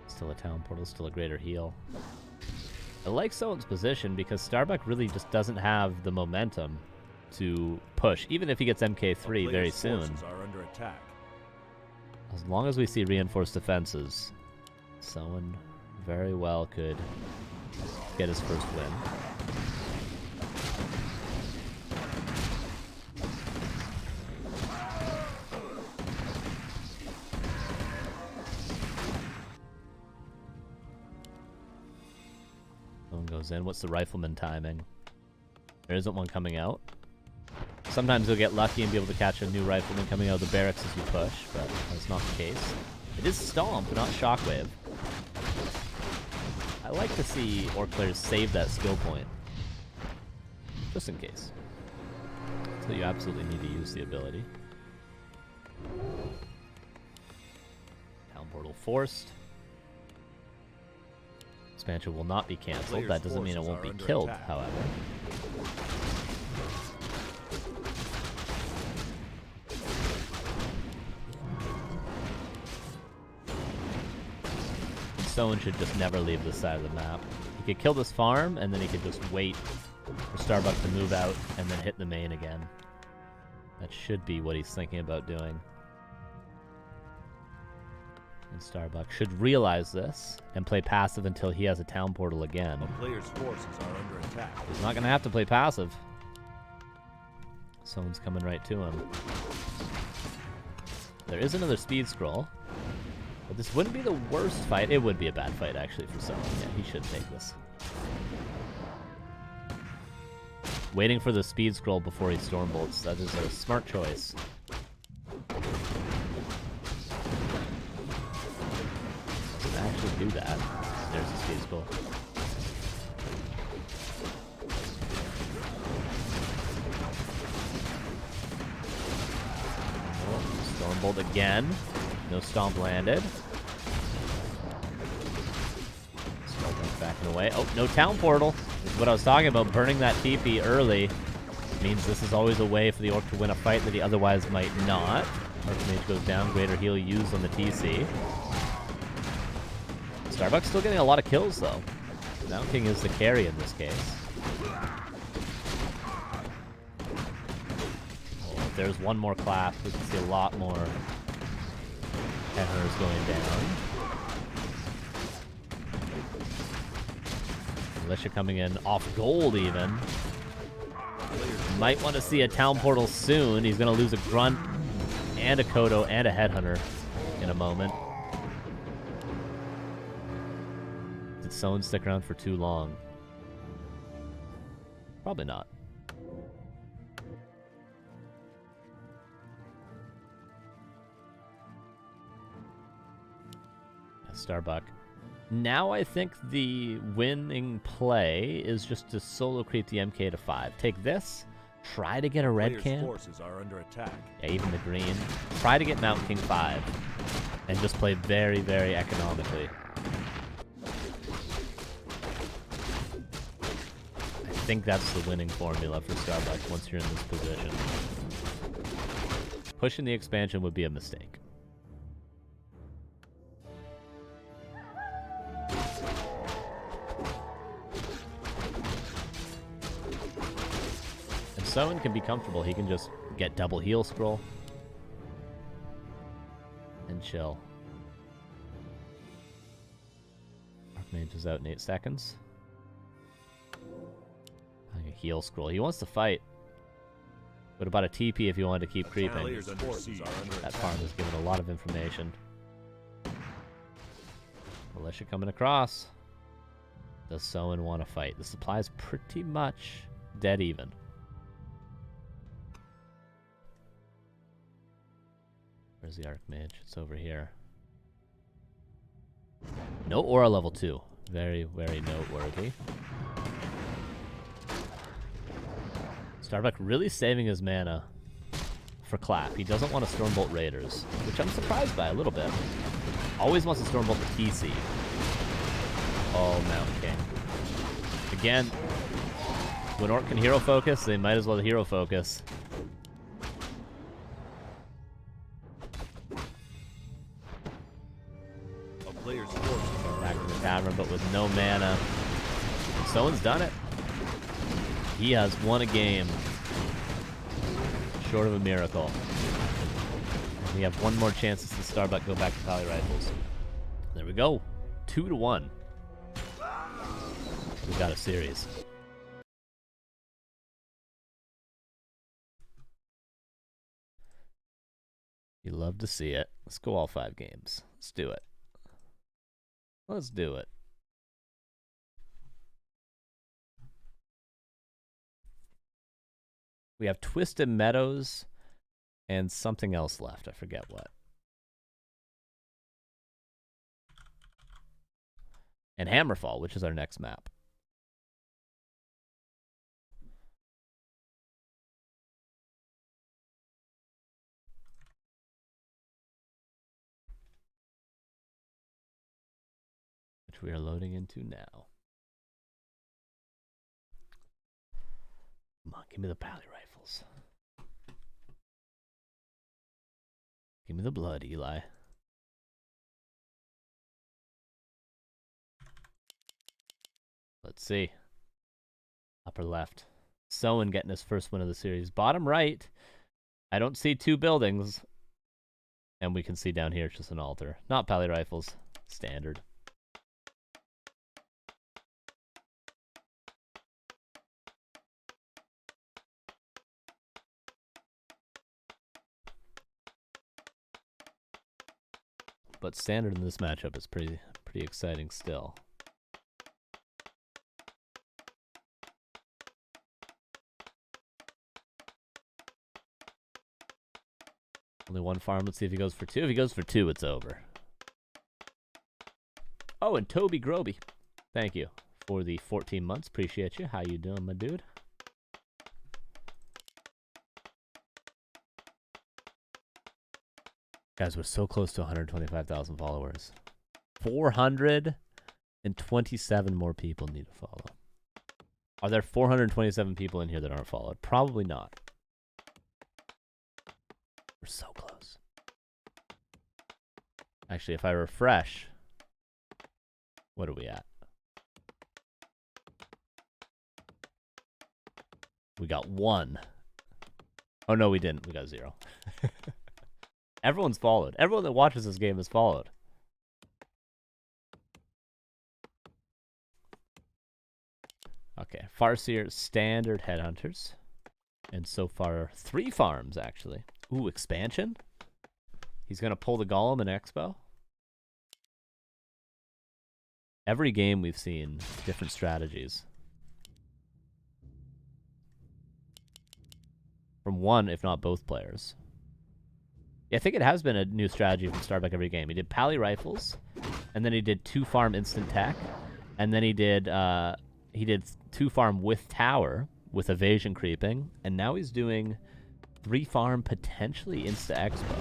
Still a town portal, still a greater heal. I like Soin's position because Starbuck really just doesn't have the momentum to push, even if he gets MK3 very soon. Are under attack. As long as we see reinforced defenses, Soin very well could get his first win. Soin goes in. What's the Rifleman timing? There isn't one coming out. Sometimes you'll get lucky and be able to catch a new Rifleman coming out of the barracks as you push, but that's not the case. It is Stomp, not Shockwave. I like to see Orc players save that skill point. Just in case. So you absolutely need to use the ability. Town Portal forced. Expansion will not be cancelled. That doesn't mean it won't be killed, however. Soin should just never leave this side of the map. He could kill this farm, and then he could just wait for Starbuck to move out, and then hit the main again. That should be what he's thinking about doing. And Starbuck should realize this, and play passive until he has a town portal again. A player's forces are under attack. He's not going to have to play passive. Someone's coming right to him. There is another speed scroll. But this wouldn't be the worst fight. It would be a bad fight, actually, for Soin. Yeah, he should take this. Waiting for the speed scroll before he Stormbolts. That is a smart choice. Doesn't actually do that. There's the speed scroll. Stormbolt again. No Stomp landed. Starbuck backing away. Oh, no Town Portal. This is what I was talking about. Burning that TP early means this is always a way for the Orc to win a fight that he otherwise might not. Archmage goes down. Greater heal used on the TC. Starbuck's still getting a lot of kills, though. Mountain King is the carry in this case. Oh, if there's one more clap, we can see a lot more Headhunters going down. Militia coming in off gold even. Might want to see a town portal soon. He's going to lose a Grunt and a Kodo and a Headhunter in a moment. Did Soin stick around for too long? Probably not. Starbuck. Now I think the winning play is just to solo creep the MK to 5. Take this, try to get a red can. Forces are under attack. Yeah, even the green. Try to get Mountain King 5. And just play very, very economically. I think that's the winning formula for Starbuck once you're in this position. Pushing the expansion would be a mistake. Soin can be comfortable. He can just get double heal scroll and chill. Archmage is out in 8 seconds. A heal scroll. He wants to fight. What about a TP if you wanted to keep creeping? That farm is given a lot of information. Militia coming across. Does Soin want to fight? The supply is pretty much dead even. Where's the Archmage? It's over here. No aura level 2. Very, very noteworthy. Starbuck really saving his mana for clap. He doesn't want to Stormbolt Raiders, which I'm surprised by a little bit. Always wants to Stormbolt the TC. Oh, Mountain King. Again, when Orc can hero focus, they might as well hero focus. Back to the tavern, but with no mana. Someone's done it. He has won a game. Short of a miracle. And we have one more chance to see Starbuck go back to Pally Rifles. There we go. 2-1. We've got a series. You love to see it. Let's go all 5 games. Let's do it. Let's do it. We have Twisted Meadows and something else left. I forget what. And Hammerfall, which is our next map. Which we are loading into now. Come on, give me the Pally rifles. Give me the blood, Eli. Let's see. Upper left. Soin getting his first win of the series. Bottom right, I don't see two buildings. And we can see down here it's just an altar. Not Pally rifles. Standard. But standard in this matchup is pretty exciting still. Only one farm. Let's see if he goes for two. If he goes for two, it's over. Oh, and Toby Groby. Thank you for the 14 months. Appreciate you. How you doing, my dude? Guys, we're so close to 125,000 followers. 427 more people need to follow. Are there 427 people in here that aren't followed? Probably not. We're so close. Actually, if I refresh, what are we at? We got 1. Oh, no, we didn't. We got 0. Everyone's followed. Everyone that watches this game is followed. Okay, Farseer standard headhunters. And so far, 3 farms, actually. Ooh, expansion? He's going to pull the Golem in Expo? Every game we've seen different strategies. From one, if not both players. Yeah, I think it has been a new strategy from Starbuck every game. He did Pally rifles, and then he did 2 farm instant tech, and then he did 2 farm with tower, with evasion creeping, and now he's doing 3 farm potentially insta expo.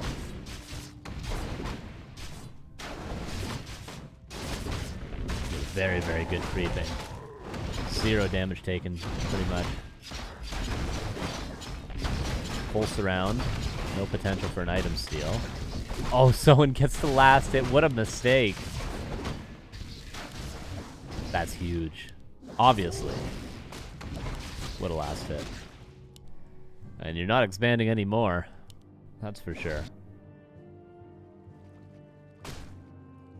Very, very good creeping. 0 damage taken, pretty much. Full surround. No potential for an item steal. Oh, someone gets the last hit. What a mistake. That's huge. Obviously. What a last hit. And you're not expanding anymore. That's for sure.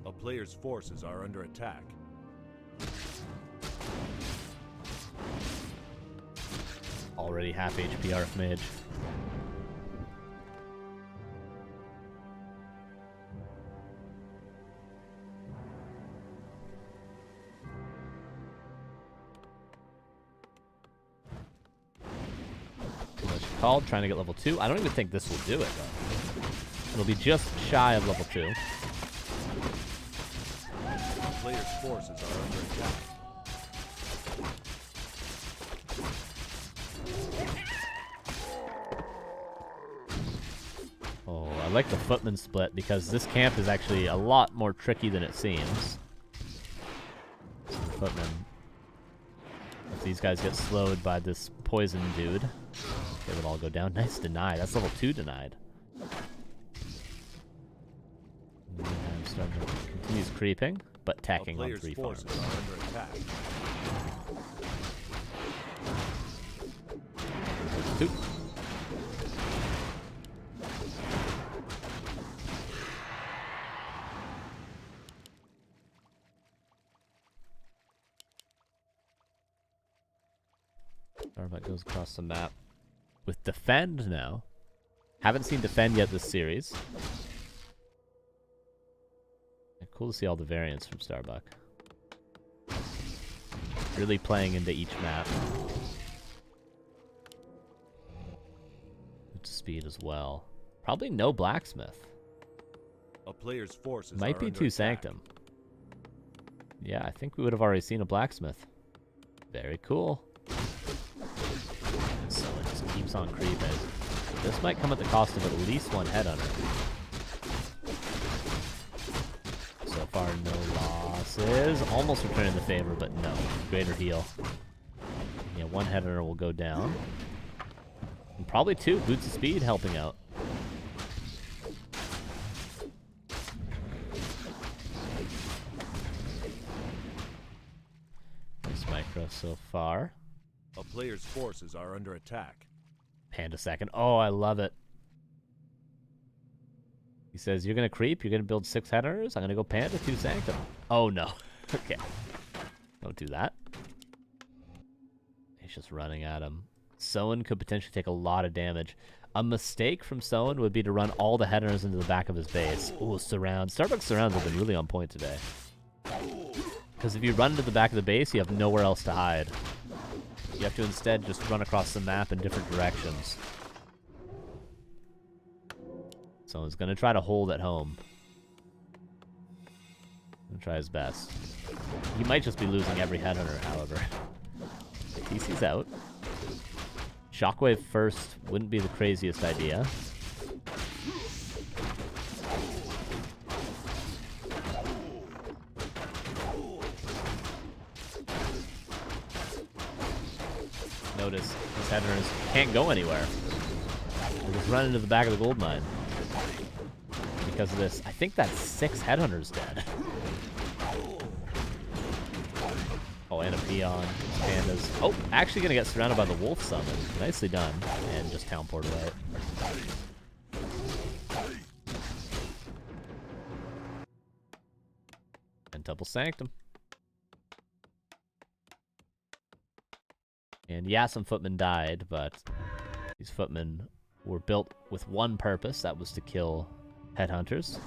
A player's forces are under attack. Already half HP Archmage. Called, trying to get level 2. I don't even think this will do it, though. It'll be just shy of level 2. The player's forces are under attack. Oh, I like the footman split because this camp is actually a lot more tricky than it seems. So the footman. If these guys get slowed by this poison dude, they would all go down. Nice deny. That's level 2 denied. Continues creeping, but tacking on 3 farms. Forces are under attack. 2. Starbuck goes across the map with defend now. Haven't seen defend yet this series. Cool to see all the variants from Starbuck. Really playing into each map. Good speed as well. Probably no blacksmith. A player's forces Might are be under 2 attack. Sanctum. yeah, I think we would have already seen a blacksmith. Very cool. So it just keeps on creeping. This might come at the cost of at least one headhunter. So far, no losses. Almost returning the favor, but no. Greater heal. Yeah, one headhunter will go down. And probably two. Boots of Speed helping out. Nice micro so far. A player's forces are under attack. Panda second. Oh, I love it. He says, you're going to creep? You're going to build 6 headers? I'm going to go Panda 2 Sanctum. Oh, no. Okay. Don't do that. He's just running at him. Soin could potentially take a lot of damage. A mistake from Soin would be to run all the headers into the back of his base. Ooh, surround. Starbuck surrounds have been really on point today. Because if you run into the back of the base, you have nowhere else to hide. You have to instead just run across the map in different directions. So he's going to try to hold at home. Gonna try his best. He might just be losing every headhunter, however. TC's out. Shockwave first wouldn't be the craziest idea. Notice his headhunters can't go anywhere. They're just running to the back of the gold mine. Because of this, I think that's 6 headhunters dead. Oh, and a peon. Pandas. Oh, actually gonna get surrounded by the wolf summon. Nicely done. And just town portal out. And double sanctum. And yeah, some footmen died, but these footmen were built with one purpose. That was to kill headhunters.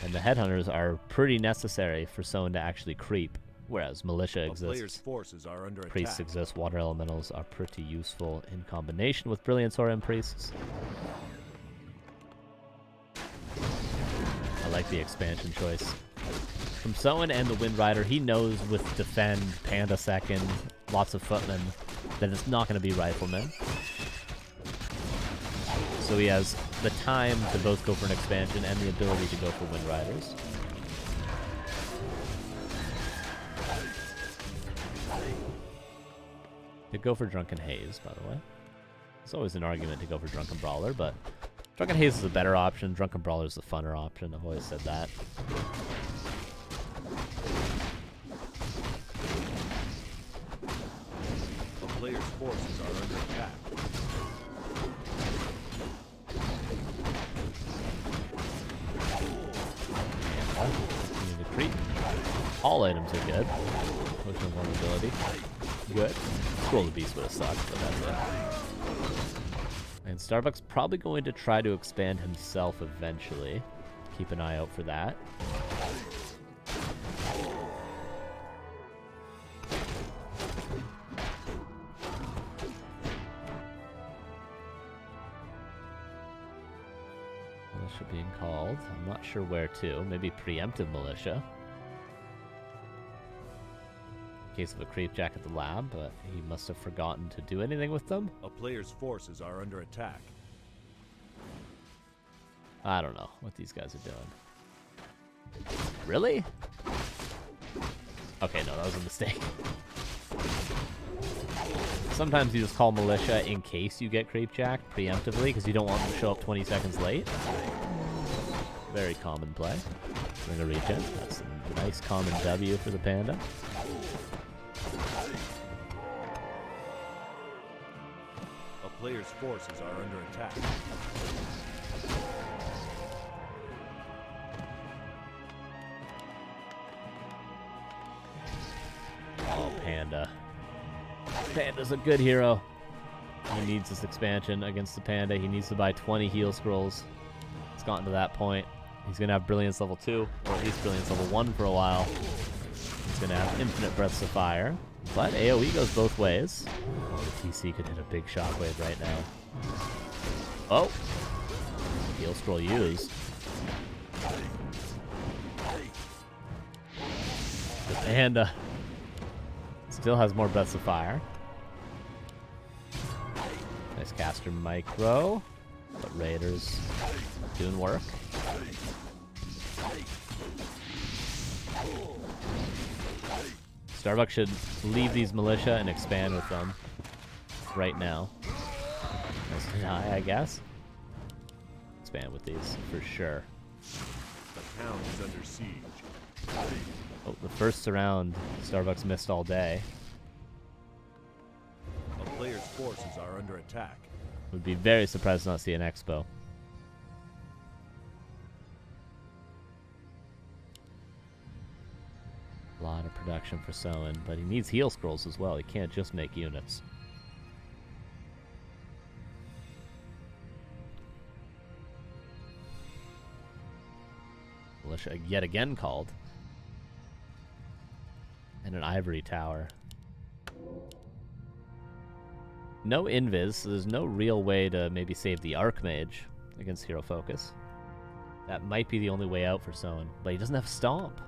And the headhunters are pretty necessary for someone to actually creep. Whereas militia exists, forces are under priests attack. exist, water elementals are pretty useful in combination with Brilliance Aura and priests. I like the expansion choice. From Soin and the Wind Rider, he knows with defend, Panda second, lots of footmen, that it's not going to be riflemen. So he has the time to both go for an expansion and the ability to go for Wind Riders. To go for Drunken Haze, by the way. There's always an argument to go for Drunken Brawler, but Drunken Haze is a better option. Drunken Brawler is the funner option. I've always said that. The player's forces are under attack. Continue to creep. All items are good. Potion of vulnerability. Good. Scroll the Beast would have sucked, but that's it. And Starbuck's probably going to try to expand himself eventually. Keep an eye out for that. Militia being called. I'm not sure where to. Maybe preemptive militia. Case of a creepjack at the lab, but he must have forgotten to do anything with them. A player's forces are under attack. I don't know what these guys are doing. Really? Okay, no, that was a mistake. Sometimes you just call militia in case you get creepjack preemptively because you don't want them to show up 20 seconds late. Very common play. Ring a regen. That's a nice common W for the Panda. A player's forces are under attack. Oh, Panda. Panda's a good hero. He needs this expansion against the Panda. He needs to buy 20 heal scrolls. It's gotten to that point. He's going to have Brilliance level 2, or at least Brilliance level 1 for a while. He's going to have infinite breaths of fire. But AoE goes both ways. Oh, the TC could hit a big shockwave right now. Oh! Heal scroll used. The Panda still has more Breaths of Fire. Nice caster micro. But Raiders doing work. Starbuck should leave these militia and expand with them right now. Nice deny, I guess. Expand with these for sure. The town is under siege. Oh, the first surround, Starbucks missed all day. A player's forces are under attack. Would be very surprised to not see an expo. A lot of production for Soin, but he needs heal scrolls as well. He can't just make units. Militia yet again called. And an ivory tower. No invis, so there's no real way to maybe save the Archmage against Hero Focus. That might be the only way out for Soin, but he doesn't have Stomp.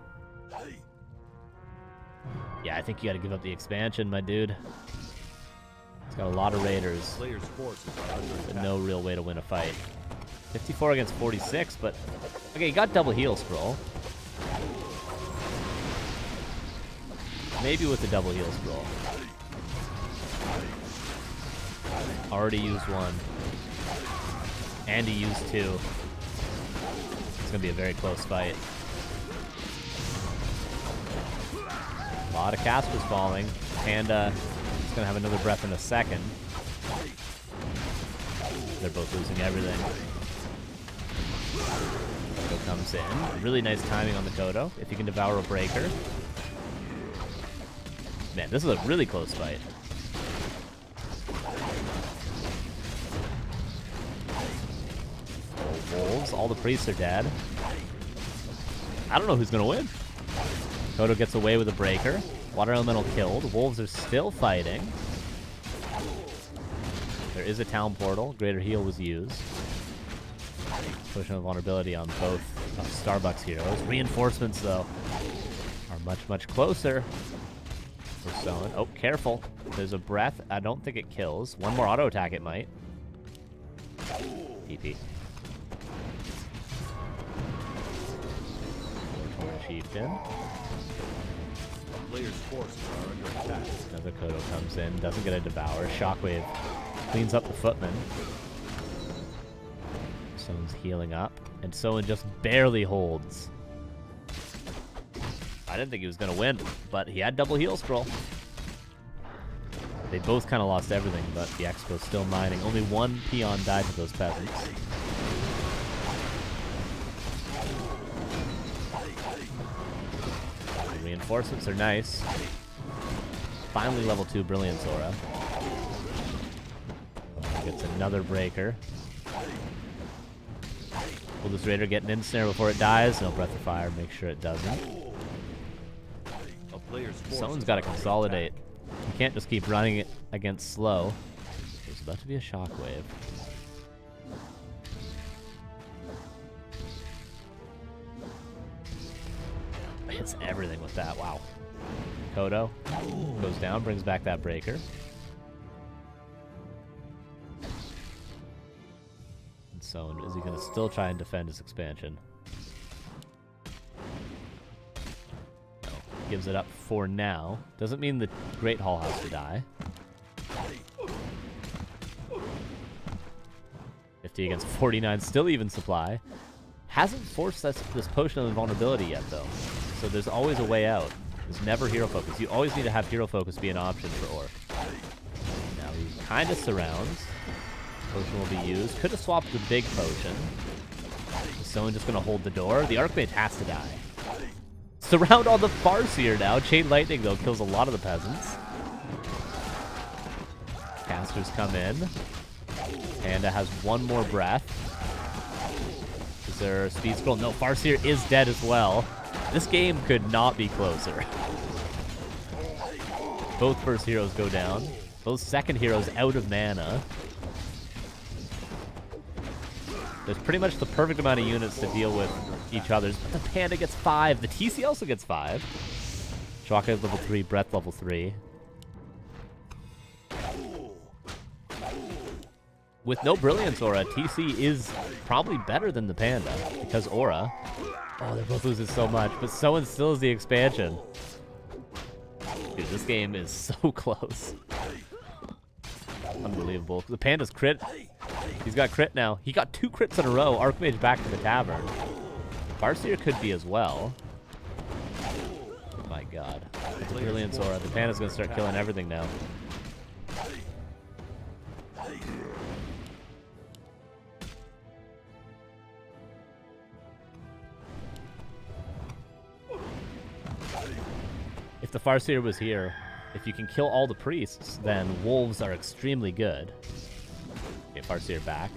Yeah, I think you gotta give up the expansion, my dude. He's got a lot of Raiders, Player's forces are under but attack. no real way to win a fight. 54 against 46, but... Okay, he got double heal scroll. Maybe with the double heal scroll. Already used one. And he used two. It's gonna be a very close fight. A lot of casters falling. Panda is gonna have another breath in a second. They're both losing everything. Kodo comes in. Really nice timing on the Kodo. If you can devour a breaker. Man, this is a really close fight. Wolves, all the priests are dead. I don't know who's gonna win. Kodo gets away with a breaker. Water Elemental killed. Wolves are still fighting. There is a town portal. Greater heal was used. Potion of vulnerability on both Starbucks heroes. Reinforcements, though, are much, much closer. For Soin. Oh, careful. There's a breath. I don't think it kills. One more auto attack, it might. TP. Chieftain. Player's forces are under attack. Another Kodo comes in, doesn't get a devour. Shockwave cleans up the footman. Someone's healing up, and Soin just barely holds. I didn't think he was gonna win, but he had double heal scroll. They both kind of lost everything, but the Expo's still mining. Only one peon died to those peasants. The reinforcements are nice. Finally level 2 Brilliance Aura. Gets another breaker. Will this Raider get an ensnare before it dies? No, Breath of Fire, make sure it doesn't. Someone's got to consolidate. You can't just keep running it against slow. There's about to be a shockwave. Hits everything with that. Wow. Kodo goes down, brings back that breaker. And so, is he going to still try and defend his expansion? No. Gives it up for now. Doesn't mean the Great Hall has to die. 50 against 49, still even supply. Hasn't forced this potion of invulnerability yet, though. So there's always a way out. There's never hero focus. You always need to have hero focus be an option for Orc. Now he kind of surrounds. Potion will be used. Could have swapped the big potion. Is someone just going to hold the door? The Archmage has to die. Surround on the Farseer now. Chain Lightning, though, kills a lot of the peasants. Casters come in. Panda has one more breath. Is there a speed scroll? No, Farseer is dead as well. This game could not be closer. Both first heroes go down. Both second heroes out of mana. There's pretty much the perfect amount of units to deal with each other's, but the Panda gets 5. The TC also gets 5. Shockwave level 3, Breath level 3. With no Brilliance Aura, TC is probably better than the Panda, because Aura. Oh, they're both losing so much, but Soin still is the expansion. Dude, this game is so close. Unbelievable. The Panda's crit. He's got crit now. He got 2 crits in a row. Archmage back to the tavern. Farseer could be as well. Oh my god. It's a Brilliance Aura. The Panda's gonna start killing everything now. If the Farseer was here, if you can kill all the priests, then wolves are extremely good. Okay, Farseer back.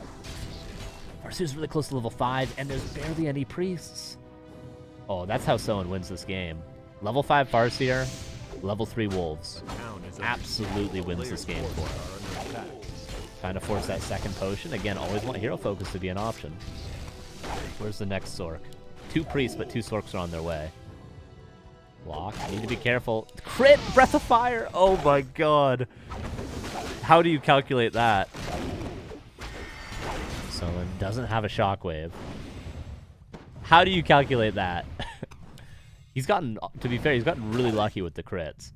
Farseer's really close to level 5, and there's barely any priests. Oh, that's how Soin wins this game. Level 5 Farseer, level 3 wolves. Absolutely wins this game for him. Trying to force that second potion. Again, always want hero focus to be an option. Where's the next Sork? 2 priests, but 2 Sorks are on their way. Block. Need to be careful. Crit! Breath of Fire! Oh my god. How do you calculate that? Someone doesn't have a Shockwave. How do you calculate that? He's gotten, to be fair, he's gotten really lucky with the crits.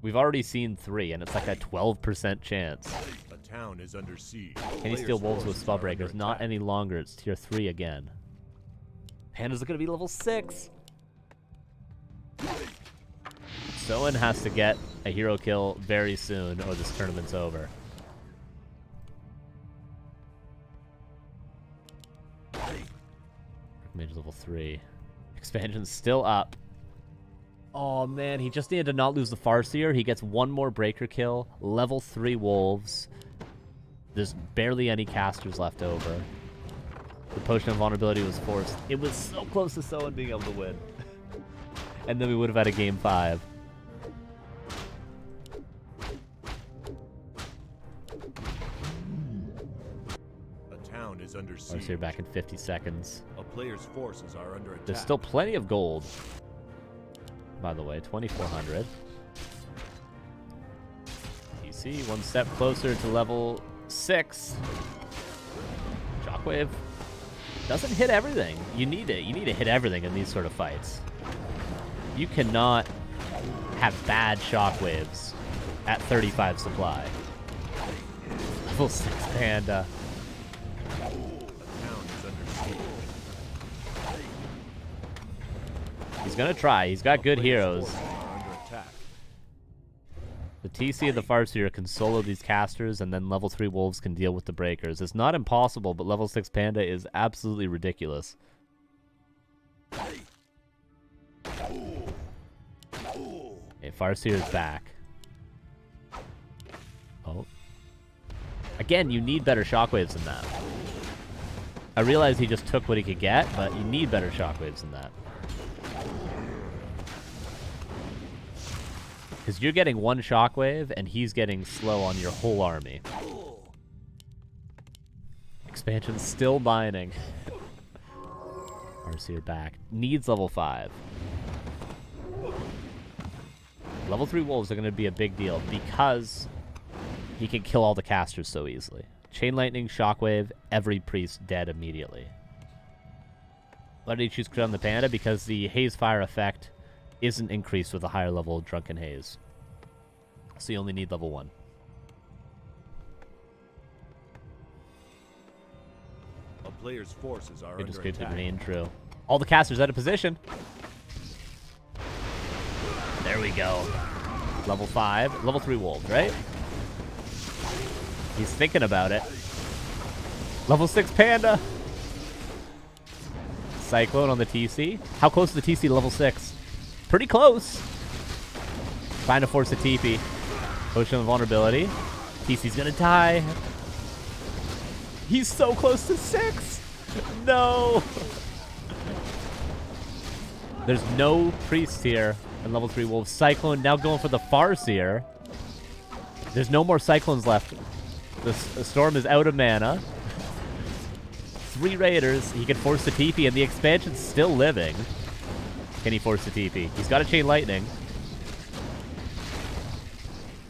We've already seen 3, and it's like a 12% chance. A town is under siege. Can he steal wolves with Spellbreakers? Not any longer. It's tier 3 again. Panda's gonna be level 6. Soin has to get a hero kill very soon, or this tournament's over. Mage level 3. Expansion's still up. Oh man, he just needed to not lose the Farseer. He gets 1 more breaker kill. Level 3 wolves. There's barely any casters left over. The Potion of Vulnerability was forced. It was so close to Soin being able to win. And then we would have had a game 5. A town is under siege. Farseer back in 50 seconds. A player's forces are under attack. There's still plenty of gold. By the way, 2,400. TC 1 step closer to level 6. Shockwave doesn't hit everything. You need it. You need to hit everything in these sort of fights. You cannot have bad shockwaves at 35 supply. Level 6 Panda. He's gonna try. He's got good heroes. The TC of the Farseer can solo these casters, and then level 3 wolves can deal with the breakers. It's not impossible, but level 6 Panda is absolutely ridiculous. Okay, Farseer is back. Oh. Again, you need better shockwaves than that. I realize he just took what he could get, but you need better shockwaves than that. Because you're getting 1 shockwave, and he's getting slow on your whole army. Expansion's still mining. Farseer back. Needs level 5. Level 3 wolves are going to be a big deal because he can kill all the casters so easily. Chain Lightning, Shockwave, every priest dead immediately. Why did he choose Crit on the Panda? Because the Haze Fire effect isn't increased with a higher level of Drunken Haze. So you only need level 1. A player's forces are Good under escape the attack. grenade, true. All the casters out of position. There we go. Level 5. Level 3 wolves, right? He's thinking about it. Level 6 Panda. Cyclone on the TC. How close is the TC to level 6? Pretty close. Trying to force a TP. Potion of Vulnerability. TC's gonna die. He's so close to 6. No. There's no priest here in level 3 wolves. Cyclone now going for the Farseer. There's no more Cyclones left. The Storm is out of mana. 3 Raiders. He can force the TP, and the expansion's still living. Can he force the TP? He's got a chain lightning.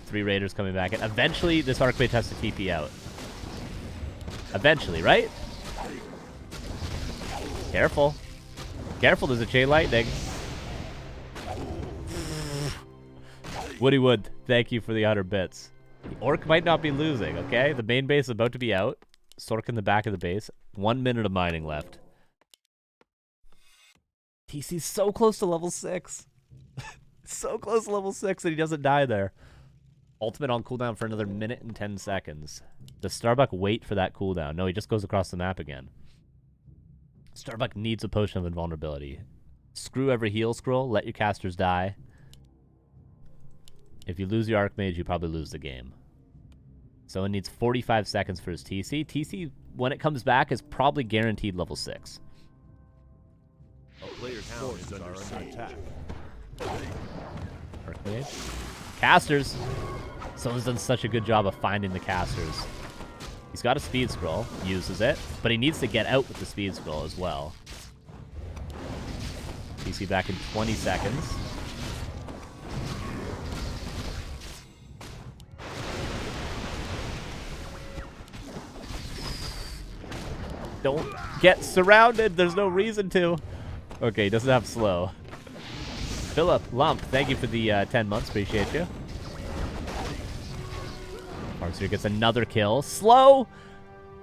3 raiders coming back in. Eventually, this Archmage has to TP out. Eventually, right? Careful. Careful, there's a chain lightning. Woody Wood, thank you for the 100 bits. The Orc might not be losing, okay? The main base is about to be out. Sork in the back of the base. 1 minute of mining left. TC's so close to level 6. So close to level 6 that he doesn't die there. Ultimate on cooldown for another minute and 10 seconds. Does Starbuck wait for that cooldown? No, he just goes across the map again. Starbuck needs a potion of invulnerability. Screw every heal scroll. Let your casters die. If you lose your Archmage, you probably lose the game. So it needs 45 seconds for his TC. TC, when it comes back, is probably guaranteed level 6. A player's forces are under attack. Archmage. Casters. Someone's done such a good job of finding the casters. He's got a speed scroll, uses it, but he needs to get out with the speed scroll as well. TC back in 20 seconds. Don't get surrounded. There's no reason to. Okay, he doesn't have slow. Philip Lump, thank you for the 10 months. Appreciate you. Farseer gets another kill. Slow!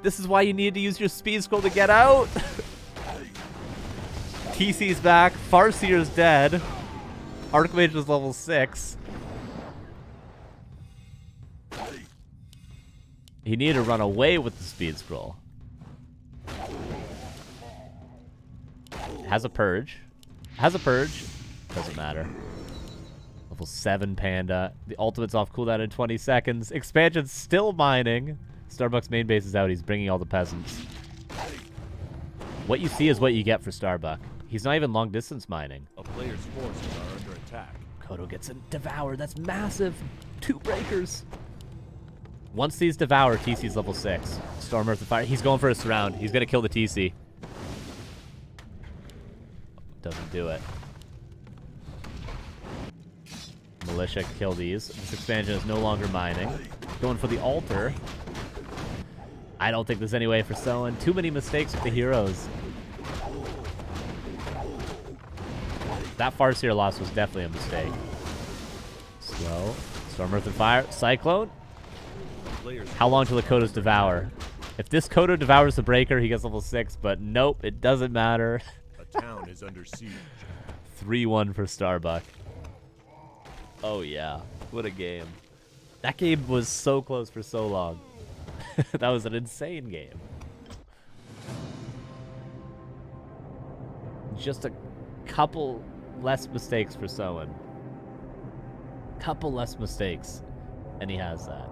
This is why you needed to use your speed scroll to get out. TC's back. Farseer's dead. Archmage was level 6. He needed to run away with the speed scroll. Has a purge. Has a purge. Doesn't matter. Level 7 Panda. The ultimate's off cooldown in 20 seconds. Expansion's still mining. Starbuck's main base is out. He's bringing all the peasants. What you see is what you get for Starbuck. He's not even long distance mining. A player's forces are under attack. Kodo gets a devour. That's massive. 2 breakers. Once these devour, TC's level 6. Storm Earth and Fire. He's going for a surround. He's going to kill the TC. Doesn't do it. Militia kill these. This expansion is no longer mining. Going for the altar. I don't think there's any way for Soin. Too many mistakes with the heroes. That Farseer loss was definitely a mistake. Slow. Storm Earth and Fire. Cyclone. How long till the Kodos devour? If this Kodo devours the breaker, he gets level 6, but nope, it doesn't matter. A town is under siege. 3-1 for Starbuck. Oh yeah, what a game. That game was so close for so long. That was an insane game. Just a couple less mistakes for Soin. Couple less mistakes, and he has that.